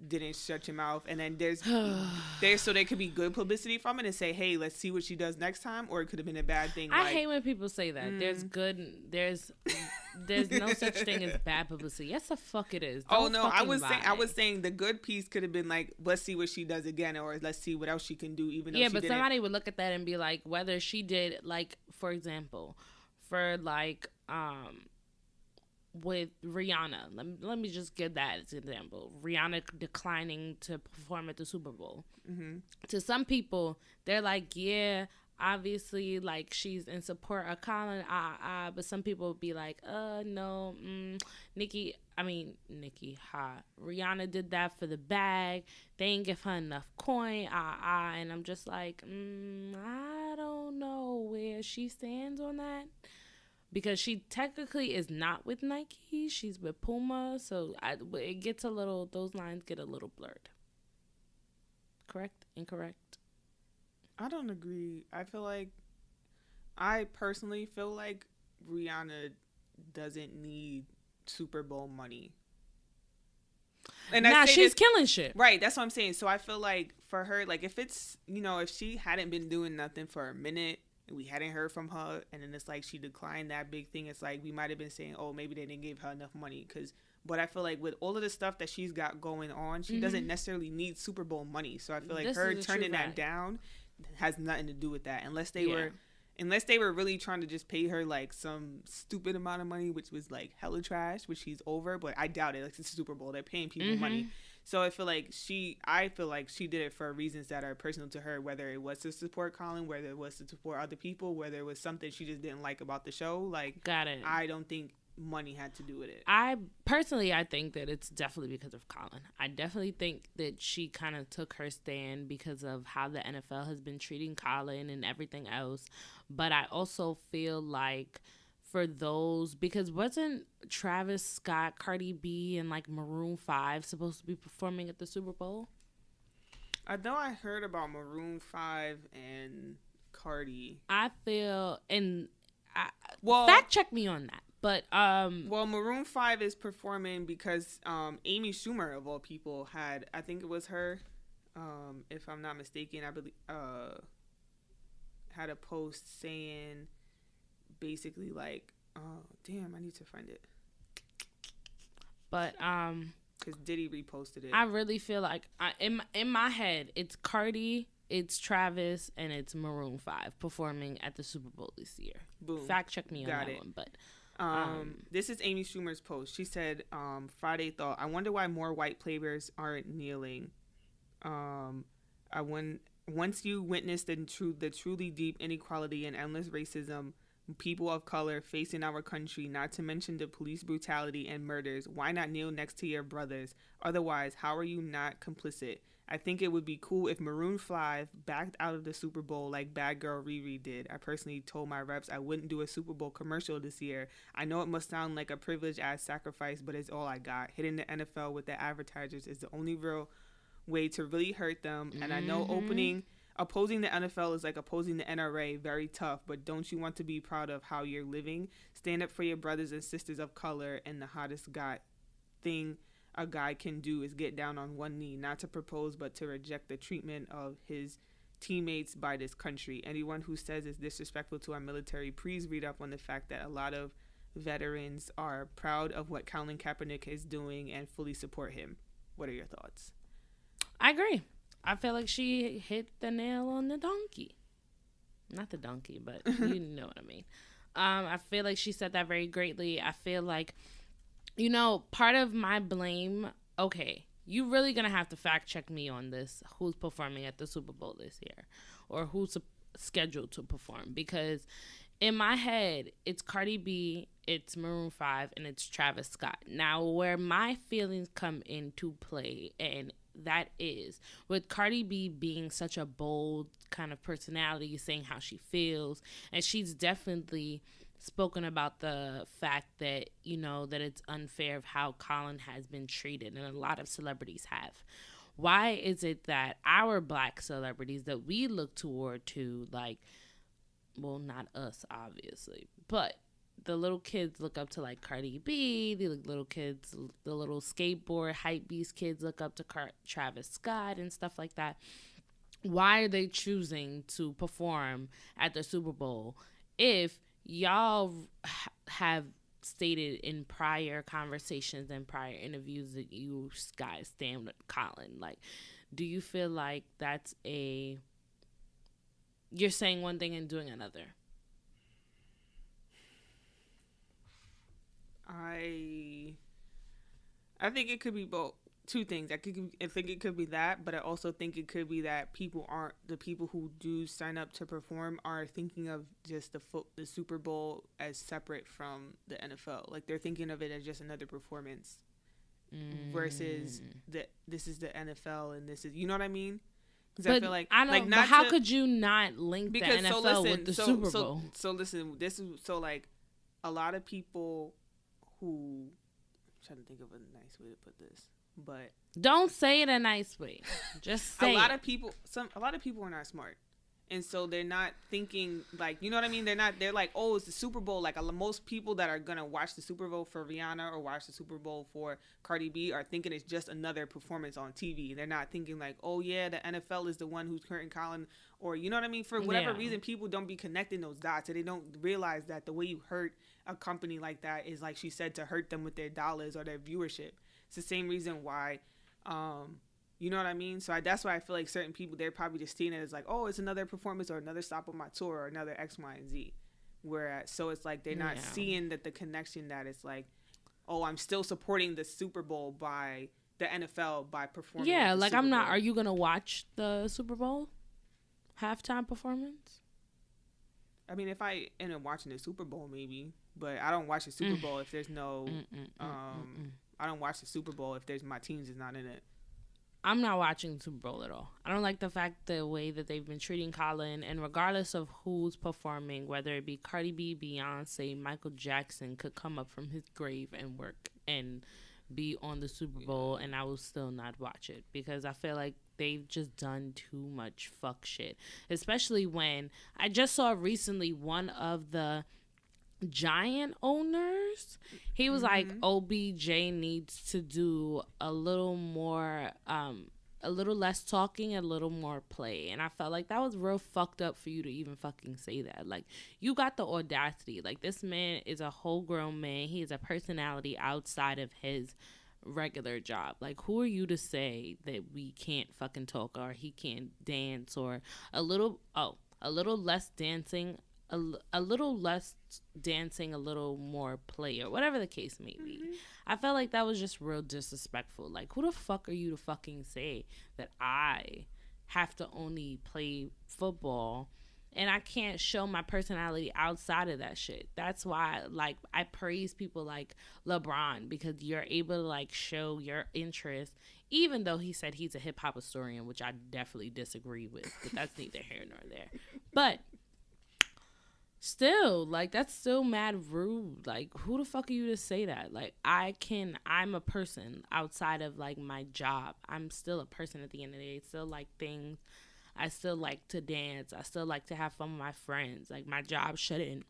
didn't shut your mouth. And then there's so there could be good publicity from it and say, hey, let's see what she does next time, or it could have been a bad thing. I hate when people say that. There's no such thing as bad publicity. Yes, the fuck it is. I was saying the good piece could have been like, let's see what she does again, or let's see what else she can do, even though she didn't. Somebody would look at that and be like, whether she did, like, for example, for like with Rihanna, let me just give that as an example. Rihanna declining to perform at the Super Bowl. Mm-hmm. To some people, they're like, yeah, obviously, like, she's in support of Colin, but some people would be like, no, Rihanna did that for the bag. They ain't give her enough coin, and I'm just like, I don't know where she stands on that. Because she technically is not with Nike. She's with Puma. So it gets those lines get a little blurred. Correct? Incorrect? I don't agree. I personally feel like Rihanna doesn't need Super Bowl money. And she's killing shit. Right, that's what I'm saying. So I feel like for her, like, if it's, if she hadn't been doing nothing for a minute, we hadn't heard from her, and then it's like she declined that big thing, it's like we might have been saying, oh, maybe they didn't give her enough money. But I feel like with all of the stuff that she's got going on, she doesn't necessarily need Super Bowl money. So I feel like her turning that down has nothing to do with that, unless they were really trying to just pay her like some stupid amount of money, which was like hella trash, which she's over. But I doubt it. Like, it's Super Bowl, they're paying people money. So I feel like she did it for reasons that are personal to her, whether it was to support Colin, whether it was to support other people, whether it was something she just didn't like about the show. Like, got it. I don't think money had to do with it. I think that it's definitely because of Colin. I definitely think that she kind of took her stand because of how the NFL has been treating Colin and everything else. But I also feel like for those, because wasn't Travis Scott, Cardi B, and like Maroon 5 supposed to be performing at the Super Bowl? I know I heard about Maroon 5 and Cardi. I feel, and fact check me on that. But well, Maroon 5 is performing because Amy Schumer of all people had, I think it was her, if I'm not mistaken, I believe had a post saying basically like, oh damn, I need to find it. But because Diddy reposted it. I really feel like in my head it's Cardi, it's Travis, and it's Maroon 5 performing at the Super Bowl this year. Boom. Fact check me on Got that it. one, but. This is Amy Schumer's post. She said, Friday thought, I wonder why more white players aren't kneeling. Once you witness the truly deep inequality and endless racism, people of color facing our country, not to mention the police brutality and murders, why not kneel next to your brothers? Otherwise, how are you not complicit? I think it would be cool if Maroon 5 backed out of the Super Bowl like Bad Girl Riri did. I personally told my reps I wouldn't do a Super Bowl commercial this year. I know it must sound like a privilege as sacrifice, but it's all I got. Hitting the NFL with the advertisers is the only real way to really hurt them. And I know opposing the NFL is like opposing the NRA, very tough, but don't you want to be proud of how you're living? Stand up for your brothers and sisters of color, and the hottest thing a guy can do is get down on one knee, not to propose, but to reject the treatment of his teammates by this country. Anyone who says it's disrespectful to our military, please read up on the fact that a lot of veterans are proud of what Colin Kaepernick is doing and fully support him. What are your thoughts? I agree. I feel like she hit the nail on the donkey. Not the donkey, but you know what I mean. I feel like she said that very greatly. I feel like, part of my blame, okay, you really going to have to fact check me on this, who's performing at the Super Bowl this year or who's scheduled to perform, because in my head, it's Cardi B, it's Maroon 5, and it's Travis Scott. Now, where my feelings come into play, and that is with Cardi B being such a bold kind of personality, saying how she feels, and she's definitely spoken about the fact that, that it's unfair of how Colin has been treated, and a lot of celebrities have. Why is it that our black celebrities that we look toward to, like, well, not us, obviously, but the little kids look up to, like, Cardi B, the little kids, the little skateboard hype beast kids look up to Travis Scott and stuff like that. Why are they choosing to perform at the Super Bowl if y'all have stated in prior conversations and prior interviews that you guys stand with Colin? Like, do you feel like that's you're saying one thing and doing another? I think it could be both. Two things. I think it could be that, but I also think it could be that the people who do sign up to perform are thinking of just the Super Bowl as separate from the NFL. Like, they're thinking of it as just another performance versus this is the NFL and this is, you know what I mean? Because I feel like but how could you not link the NFL with the Super Bowl? So listen, this is so like a lot of people who, I'm trying to think of a nice way to put this. But don't say it a nice way. Just say a lot of people are not smart, and so they're not thinking, like, you know what I mean. They're like, oh, it's the Super Bowl. Like, most people that are gonna watch the Super Bowl for Rihanna or watch the Super Bowl for Cardi B are thinking it's just another performance on TV. They're not thinking like, oh yeah, the NFL is the one who's hurting Colin, or you know what I mean. For whatever reason, people don't be connecting those dots, and they don't realize that the way you hurt a company like that is, like she said, to hurt them with their dollars or their viewership. It's the same reason why, you know what I mean? So that's why I feel like certain people, they're probably just seeing it as like, oh, it's another performance or another stop on my tour or another X, Y, and Z. Whereas, so it's like they're not seeing that the connection that it's like, oh, I'm still supporting the Super Bowl by the NFL by performing. Yeah, like I'm not. Are you going to watch the Super Bowl halftime performance? I mean, if I end up watching the Super Bowl, maybe. But I don't watch the Super Bowl if there's no. I don't watch the Super Bowl if there's my teams is not in it. I'm not watching the Super Bowl at all. I don't like the way that they've been treating Colin, and regardless of who's performing, whether it be Cardi B, Beyonce, Michael Jackson could come up from his grave and work and be on the Super Bowl, and I will still not watch it because I feel like they've just done too much fuck shit. Especially when I just saw recently one of the Giant owners, he was like, OBJ needs to do a little more, a little less talking, a little more play. And I felt like that was real fucked up for you to even fucking say that. Like, you got the audacity. Like, this man is a whole grown man. He is a personality outside of his regular job. Like, who are you to say that we can't fucking talk or he can't dance or a little less dancing, a little less dancing, a little more play, or whatever the case may be. I felt like that was just real disrespectful. Like, who the fuck are you to fucking say that I have to only play football and I can't show my personality outside of that shit? That's why, like, I praise people like LeBron, because you're able to, like, show your interest, even though he said he's a hip-hop historian, which I definitely disagree with, but that's neither here nor there. But still, like, that's still mad rude. Like, who the fuck are you to say that? Like, I'm a person outside of, like, my job. I'm still a person at the end of the day. I still like things. I still like to dance. I still like to have fun with my friends. Like, my job shouldn't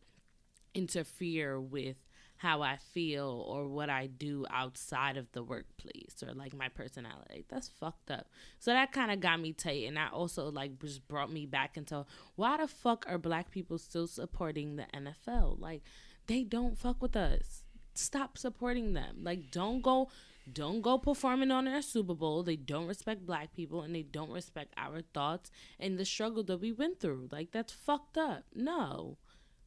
interfere with how I feel or what I do outside of the workplace or, like, my personality. That's fucked up. So that kind of got me tight, and that also, like, just brought me back into why the fuck are black people still supporting the NFL? Like, they don't fuck with us. Stop supporting them. Like, don't go performing on their Super Bowl. They don't respect black people, and they don't respect our thoughts and the struggle that we went through. Like, that's fucked up. No,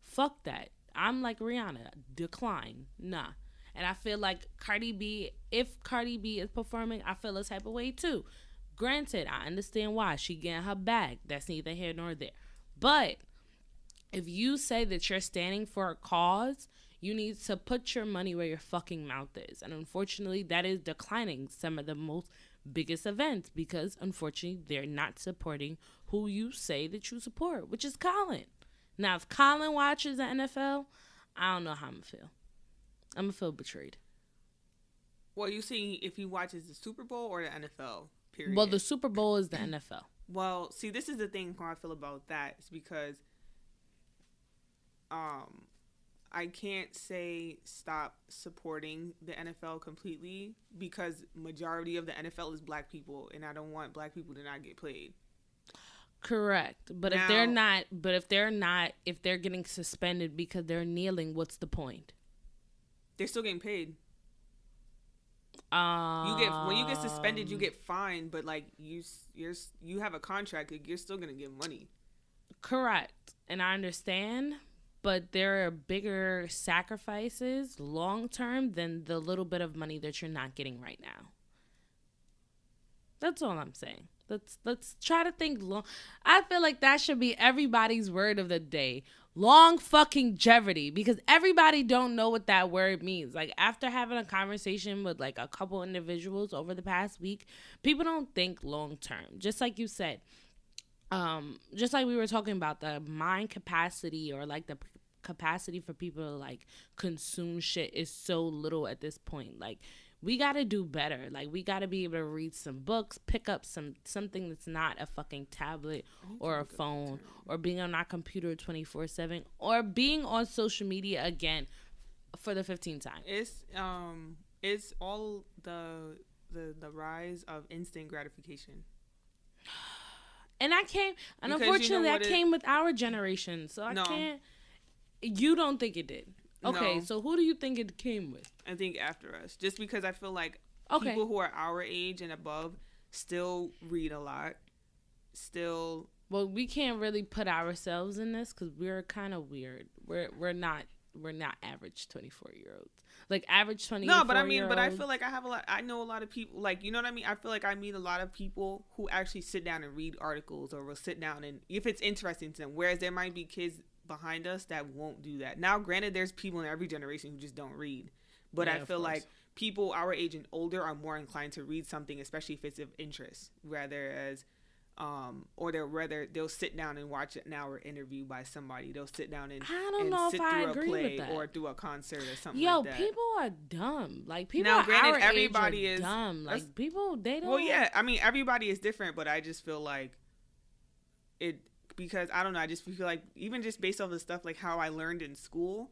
fuck that. I'm like Rihanna, decline, nah. And I feel like Cardi B, if Cardi B is performing, I feel a type of way too. Granted, I understand why. She getting her bag. That's neither here nor there. But if you say that you're standing for a cause, you need to put your money where your fucking mouth is. And unfortunately, that is declining some of the most biggest events because, unfortunately, they're not supporting who you say that you support, which is Colin. Now, if Colin watches the NFL, I don't know how I'm going to feel. I'm going to feel betrayed. Well, you see if he watches the Super Bowl or the NFL, period. Well, the Super Bowl is the NFL. Well, see, this is the thing how I feel about that. It's because I can't say stop supporting the NFL completely because majority of the NFL is black people, and I don't want black people to not get played. Correct. But now, if they're getting suspended because they're kneeling, what's the point? They're still getting paid. When you get suspended, you get fined, but like you have a contract, like, you're still gonna get money. Correct. And I understand, but there are bigger sacrifices long term than the little bit of money that you're not getting right now. That's all I'm saying. Let's try to think long. I feel like that should be everybody's word of the day. Long fucking jeopardy, because everybody don't know what that word means. Like, after having a conversation with like a couple individuals over the past week, people don't think long term. Just like you said, just like we were talking about the mind capacity or like the capacity for people to like consume shit is so little at this point. Like, we got to do better. Like, we got to be able to read some books, pick up something that's not a fucking tablet or a phone or being on our computer 24/7 or being on social media again for the 15th time. It's all the rise of instant gratification. And unfortunately, I came with our generation, so I can't. You don't think it did? Okay, no. So who do you think it came with? I think after us. Just because I feel like people who are our age and above still read a lot. Well, we can't really put ourselves in this because we're kind of weird. We're not average 24-year-olds. Like, average 24-year-olds. No, but I feel like I know a lot of people, like, you know what I mean? I feel like I meet a lot of people who actually sit down and read articles or will sit down and, if it's interesting to them, whereas there might be kids behind us that won't do that. Now, granted, there's people in every generation who just don't read, but Yeah, I of feel course. like people our age and older are more inclined to read something, especially if it's of interest, rather as or they'll sit down and watch an hour interview by somebody. They'll sit down and I don't know sit if I through agree a play with that. or through a concert or something Yo, like that. people are dumb. Like people Now, are granted, our everybody age are is- dumb. that's- Like people, they don't. Well, yeah, I mean, everybody is different, but I just feel like it, because I don't know, I just feel like even just based off the stuff like how I learned in school,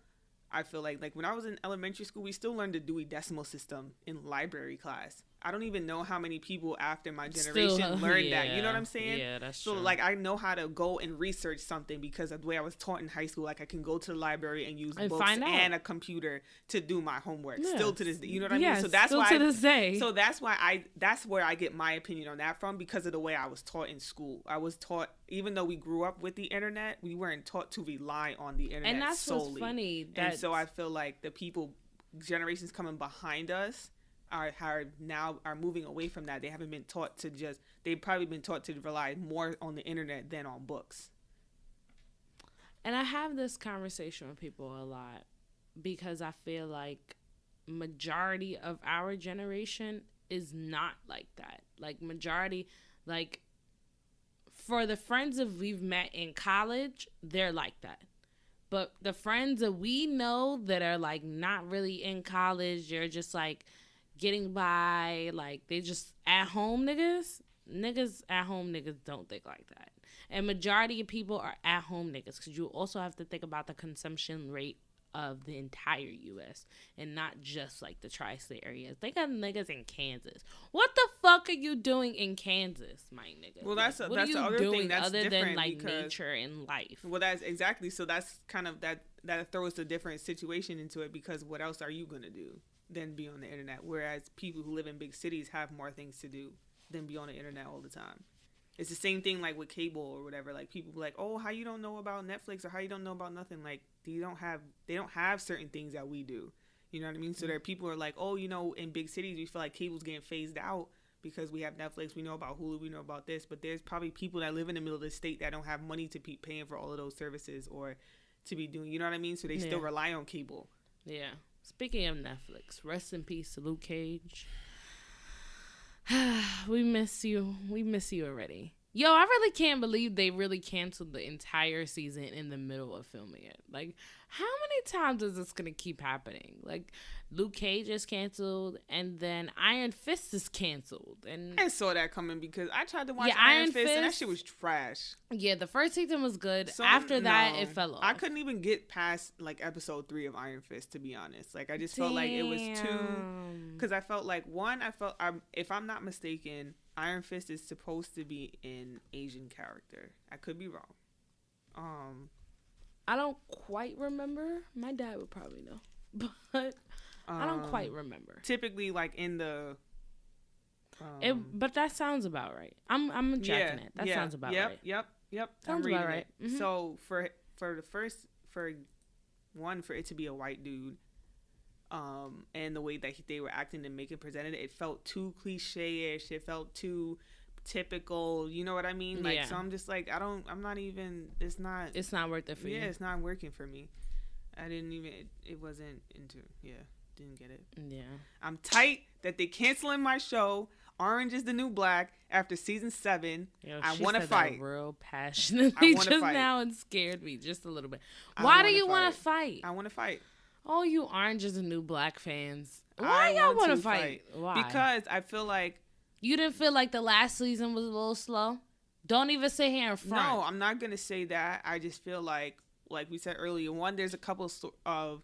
I feel like when I was in elementary school, we still learned the Dewey Decimal System in library class. I don't even know how many people after my generation learned that. You know what I'm saying? Yeah, that's So true. like I know how to go and research something because of the way I was taught in high school. Like I can go to the library and use And books find out. and a computer to do my homework. Yeah. Still to this day, you know what I Yeah, mean? So that's still why to this day. So that's where I get my opinion on that from, because of the way I was taught in school. I was taught, even though we grew up with the internet, we weren't taught to rely on the internet and that's solely. what's funny. And so I feel like the people, generations coming behind us, are moving away from that. They haven't been taught to they've probably been taught to rely more on the internet than on books. And I have this conversation with people a lot because I feel like majority of our generation is not like that. Like majority, like for the friends that we've met in college, they're like that. But the friends that we know that are like not really in college, they're just like getting by, like they just at home niggas at home niggas don't think like that. And majority of people are at home niggas, because you also have to think about the consumption rate of the entire U.S. and not just like the tri-state areas. They got niggas in Kansas. What the fuck are you doing in Kansas, my nigga? Well, Like, that's what are the you other doing thing that's other than different, like because nature and life? Well, that's exactly. So that's kind of that throws a different situation into it, because what else are you gonna do than be on the internet? Whereas people who live in big cities have more things to do than be on the internet all the time. It's the same thing like with cable or whatever. Like people be like, oh, how you don't know about Netflix, or how you don't know about nothing? Like they don't have certain things that we do. You know what I mean? So there are people who are like, oh, you know, in big cities we feel like cable's getting phased out because we have Netflix, we know about Hulu, we know about this, but there's probably people that live in the middle of the state that don't have money to be paying for all of those services or to be doing, you know what I mean? So they still rely on cable. Yeah. Speaking of Netflix, rest in peace to Luke Cage. We miss you. We miss you already. Yo, I really can't believe they really canceled the entire season in the middle of filming it. Like, how many times is this gonna keep happening? Like, Luke Cage is canceled, and then Iron Fist is canceled, and I saw that coming because I tried to watch Yeah, Iron Iron Fist and that Fist- shit was trash. yeah, the first season was good. So, After that, no. it fell off. I couldn't even get past like episode 3 of Iron Fist, to be honest. Like I just felt like it was too, Damn. because I felt like if I'm not mistaken, Iron Fist is supposed to be an Asian character. I could be wrong. I don't quite remember. My dad would probably know, but I don't quite remember. Typically, like in the. But that sounds about right. I'm checking it. That sounds about right. Yep. Sounds I'm about reading right. it. Mhm. So for it to be a white dude, and the way that they were acting and making presented it felt too cliche-ish. It felt too typical. You know what I mean? Like, Yeah. so I'm just like, I'm not even. It's not. It's not worth it for you. Yeah, it's not working for me. I didn't even. It wasn't into. Yeah, didn't get it. Yeah. I'm tight that they canceling my show. Orange is the New Black after season 7. Yo, I she want to said that fight. real passionately wanna just fight. now and scared me just a little bit. I Why do wanna you want to fight. fight? I want to fight. Oh, you Orange is the New Black fans. Why I y'all want to to fight? Why? Because I feel like You didn't feel like the last season was a little slow? Don't even sit here in front. no, I'm not gonna say that. I just feel like we said earlier, one, there's a couple of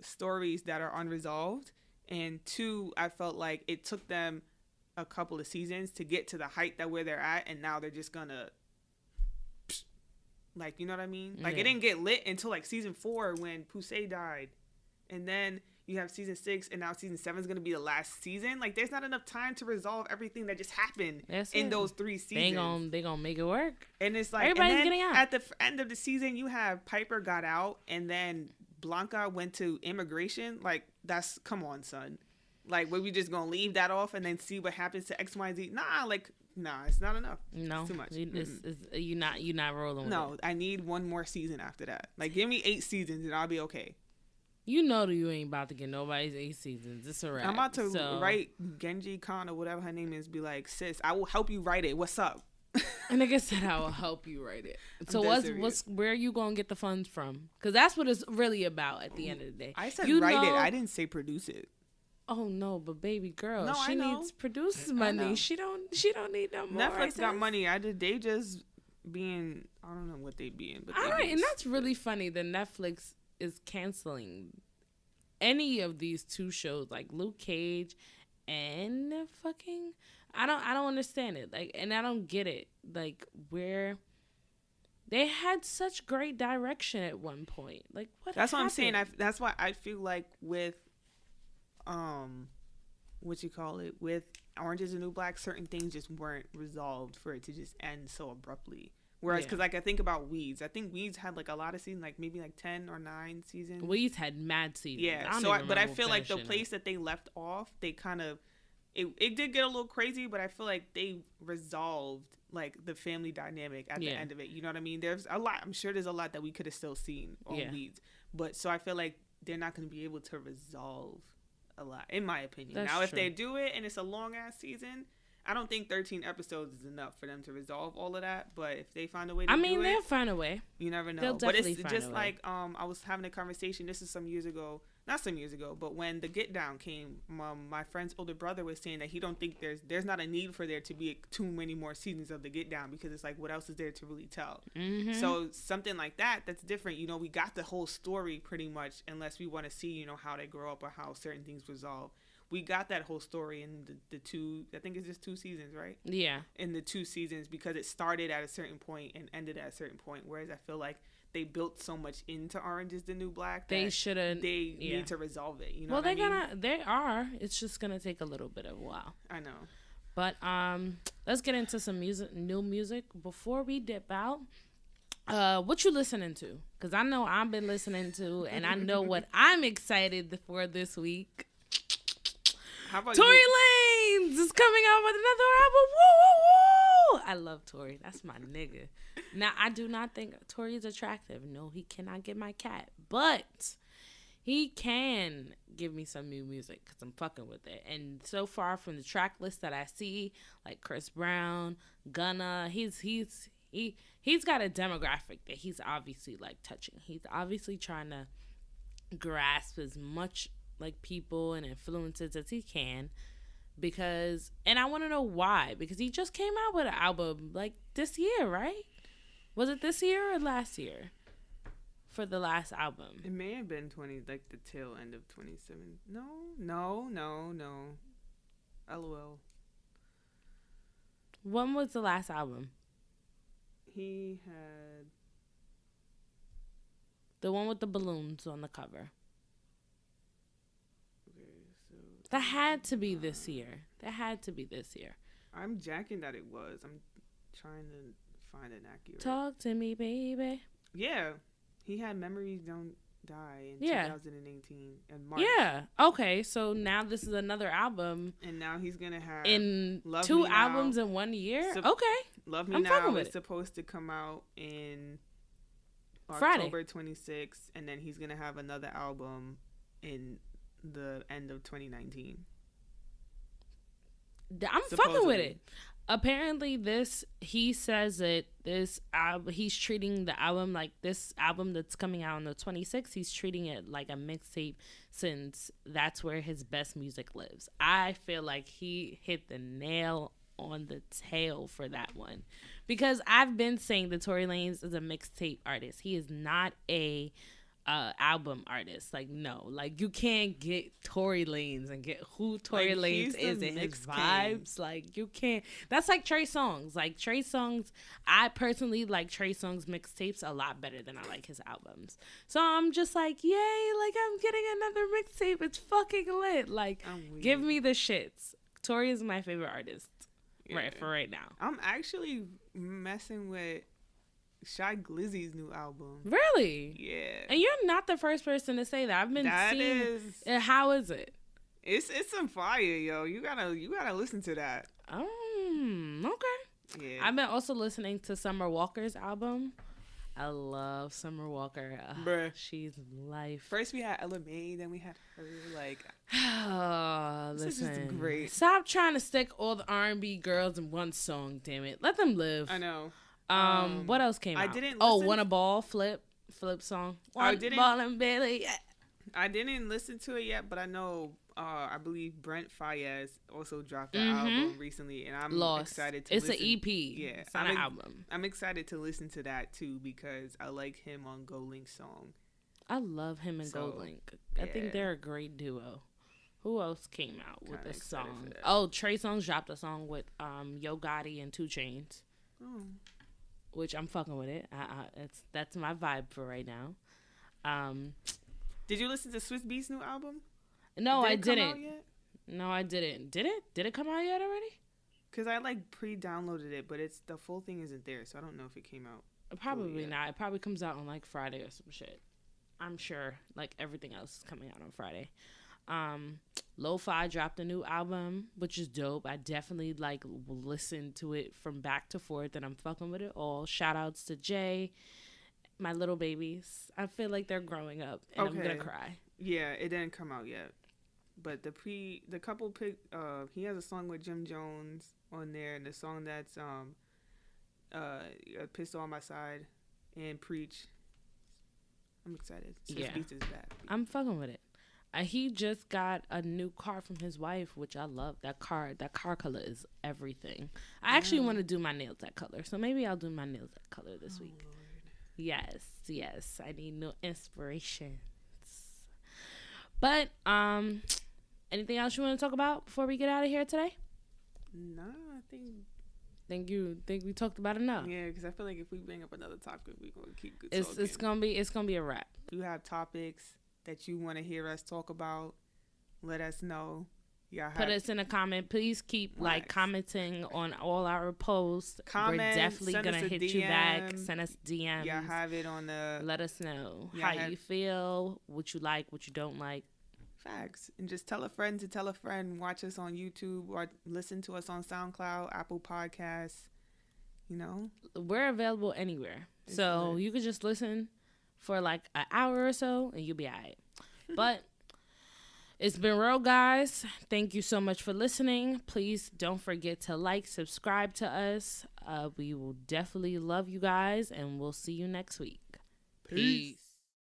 stories that are unresolved, and 2, I felt like it took them a couple of seasons to get to the height that where they're at, and now they're just gonna, like, you know what I mean? Like, Yeah. it didn't get lit until like season 4 when Pusey died, and then you have season 6, and now season 7 is gonna be the last season. Like, there's not enough time to resolve everything that just happened That's in it. those 3 seasons. They gonna make it work. And it's like, Everybody's and then getting out. at the end of the season, you have Piper got out, and then Blanca went to immigration. Like, come on, son. Like, were we just gonna leave that off and then see what happens to X, Y, Z? Nah, like, Nah, it's not enough. No, It's too much. You're not rolling with No, it. I need one more season after that. Like, give me 8 seasons and I'll be okay. You know that you ain't about to get nobody's 8 seasons. It's a wrap. I'm about to write Genji Khan or whatever her name is. Be like, sis, I will help you write it. What's up? And like I said, I will help you write it. So dead where are you gonna get the funds from? Because that's what it's really about at the end of the day. I said You write it. know- I didn't say produce it. Oh no, but baby girl, No, I she know. needs produce I money. know. She don't need no more. Netflix got sis. money. They just being, I don't know what they being, but All they right, being and that's really funny that Netflix is canceling any of these 2 shows, like Luke Cage and fucking. I don't understand it. Like, and I don't get it. Like, where they had such great direction at one point. Like, what? That's what I'm saying. happened? That's why I feel like with, what you call it, with Orange is the New Black, certain things just weren't resolved for it to just end so abruptly. Whereas, Yeah. because like I think about Weeds, I think Weeds had like a lot of seasons, like maybe like 10 or 9 seasons. Weeds had mad seasons. Yeah. don't So, even but I remember feel like the finishing place it. that they left off, they kind of, it did get a little crazy, but I feel like they resolved like the family dynamic at the Yeah. end of it. You know what I mean? There's a lot. I'm sure there's a lot that we could have still seen on Yeah. Weeds, but so I feel like they're not going to be able to resolve a lot, in my opinion. That's now, if true. they do it and it's a long ass season, I don't think 13 episodes is enough for them to resolve all of that. But if they find a way to I mean, do they'll it, find a way. you never know. They'll But it's definitely find just a way. like I was having a conversation. This is some years ago, not some years ago, but when the Get Down came, my friend's older brother was saying that he don't think there's not a need for there to be too many more seasons of the Get Down, because it's like, what else is there to really tell? Mm-hmm. So something like that's different. You know, we got the whole story pretty much, unless we want to see, you know, how they grow up or how certain things resolve. We got that whole story in the 2, I think it's just 2 seasons, right? Yeah. In the 2 seasons, because it started at a certain point and ended at a certain point. Whereas I feel like they built so much into Orange is the New Black that They should've- they yeah. need to resolve it. You know Well, what I mean? they are. It's just gonna take a little bit of a while. I know. But let's get into some new music before we dip out. What you listening to? Because I know I've been listening to, and I know what I'm excited for this week. How about Tory you? Lanez is coming out with another album. Woo, woo, woo! I love Tory. That's my nigga. Now, I do not think Tory is attractive. No, he cannot get my cat. But he can give me some new music because I'm fucking with it. And so far from the track list that I see, like Chris Brown, Gunna, he's got a demographic that he's obviously like touching. He's obviously trying to grasp as much like people and influences as he can, because, and I want to know why, because he just came out with an album like this year, right? Was it this year or last year for the last album? It may have been like the tail end of 27. No. LOL. When was the last album? He had. The one with the balloons on the cover. Okay, so That had to be this year. I'm jacking that it was. I'm trying to find an accurate. Talk to me, baby. Yeah, he had Memories Don't Die in Yeah. 2018 in March. Yeah. Okay, so now this is another album And now he's gonna have in Love 2 Me Now. albums in 1 year. Sup- Okay. Love Me I'm fucking Now with is it. supposed to come out in Friday. October 26th, and then he's gonna have another album in the end of 2019. I'm fucking with Supposedly. it. Apparently, he says that this album, he's treating the album like this album that's coming out on the 26th. He's treating it like a mixtape, since that's where his best music lives. I feel like he hit the nail on the tail for that one, because I've been saying that Tory Lanez is a mixtape artist. He is not a album artist. Like, no, like you can't get Tory Lanez and get who Tory Like, he's Lanez the is and his mix king. vibes. Like, you can't. That's like Trey Songz. Like, Trey Songz, I personally like Trey Songz mixtapes a lot better than I like his albums. So I'm just like, yay, like I'm getting another mixtape. It's fucking lit. Like, I'm give weak. me the shits. Tory is my favorite artist right Yeah. for right now. I'm actually messing with Shy Glizzy's new album. Really? Yeah, And you're not the first person to say that. I've been that seeing. is. How is it? It's some fire, yo. You gotta listen to that. Okay. Yeah. I've been also listening to Summer Walker's album. I love Summer Walker. Bruh. She's life. First we had Ella Mai, then we had her. Like, This is just great. Stop trying to stick all the R&B girls in one song, damn it. Let them live. I know. What else came out? I didn't Oh, listen- Wanna Ball, Flip song. I didn't- Ball and Bailey. Yeah. I didn't listen to it yet, but I know. I believe Brent Faiyaz also dropped an Mhm. album recently, and I'm Lost. excited to It's listen. an EP. Yeah, It's not an album. I'm excited to listen to that too because I like him on Go Link's song. I love him and So, Gold Link. I think yeah. they're a great duo. Who else came out with Kinda a excited for song? that. Oh, Trey Songz dropped a song with Yo Gotti and 2 Chainz, Oh. which I'm fucking with it. That's my vibe for right now. Did you listen to Swiss Beats' new album? No, Did I it come out didn't. yet? No, I didn't. Did it? Did it come out yet already? Cause I like pre-downloaded it, but it's the full thing isn't there, so I don't know if it came out. Probably yet. not. It probably comes out on like Friday or some shit. I'm sure like everything else is coming out on Friday. Lo-Fi dropped a new album, which is dope. I definitely like listen to it from back to forth, and I'm fucking with it all. Shout outs to Jay, my little babies. I feel like they're growing up, and I'm gonna Okay. cry. Yeah, it didn't come out yet, but the couple he has a song with Jim Jones on there, and the song that's Pistol on My Side and Preach. I'm excited. Swiss Yeah. Beats is back. I'm fucking with it. He just got a new car from his wife, which I love. That car color is everything. I actually want to do my nails that color, so maybe I'll do my nails that color this week. Lord. Yes. I need new inspirations. But anything else you want to talk about before we get out of here today? No, I think Think we talked about enough. yeah, because I feel like if we bring up another topic, we're gonna keep good. It's gonna be a wrap. If you have topics that you want to hear us talk about, let us know. Y'all Put have us in a comment. Please keep like Relax. commenting on all our posts. Comment, We're definitely send us gonna a hit you back. DM. Send us DMs. y'all have it on the Let us know Yeah, how you feel, what you like, what you don't like. facts, and just tell a friend to tell a friend. Watch us on YouTube or listen to us on SoundCloud, Apple Podcasts. You know, We're available anywhere. It's So lit. you could just listen for like an hour or so and you'll be all right. But it's been real, guys. Thank you so much for listening. Please don't forget to like, subscribe to us. We will definitely love you guys, and we'll see you next week. Peace.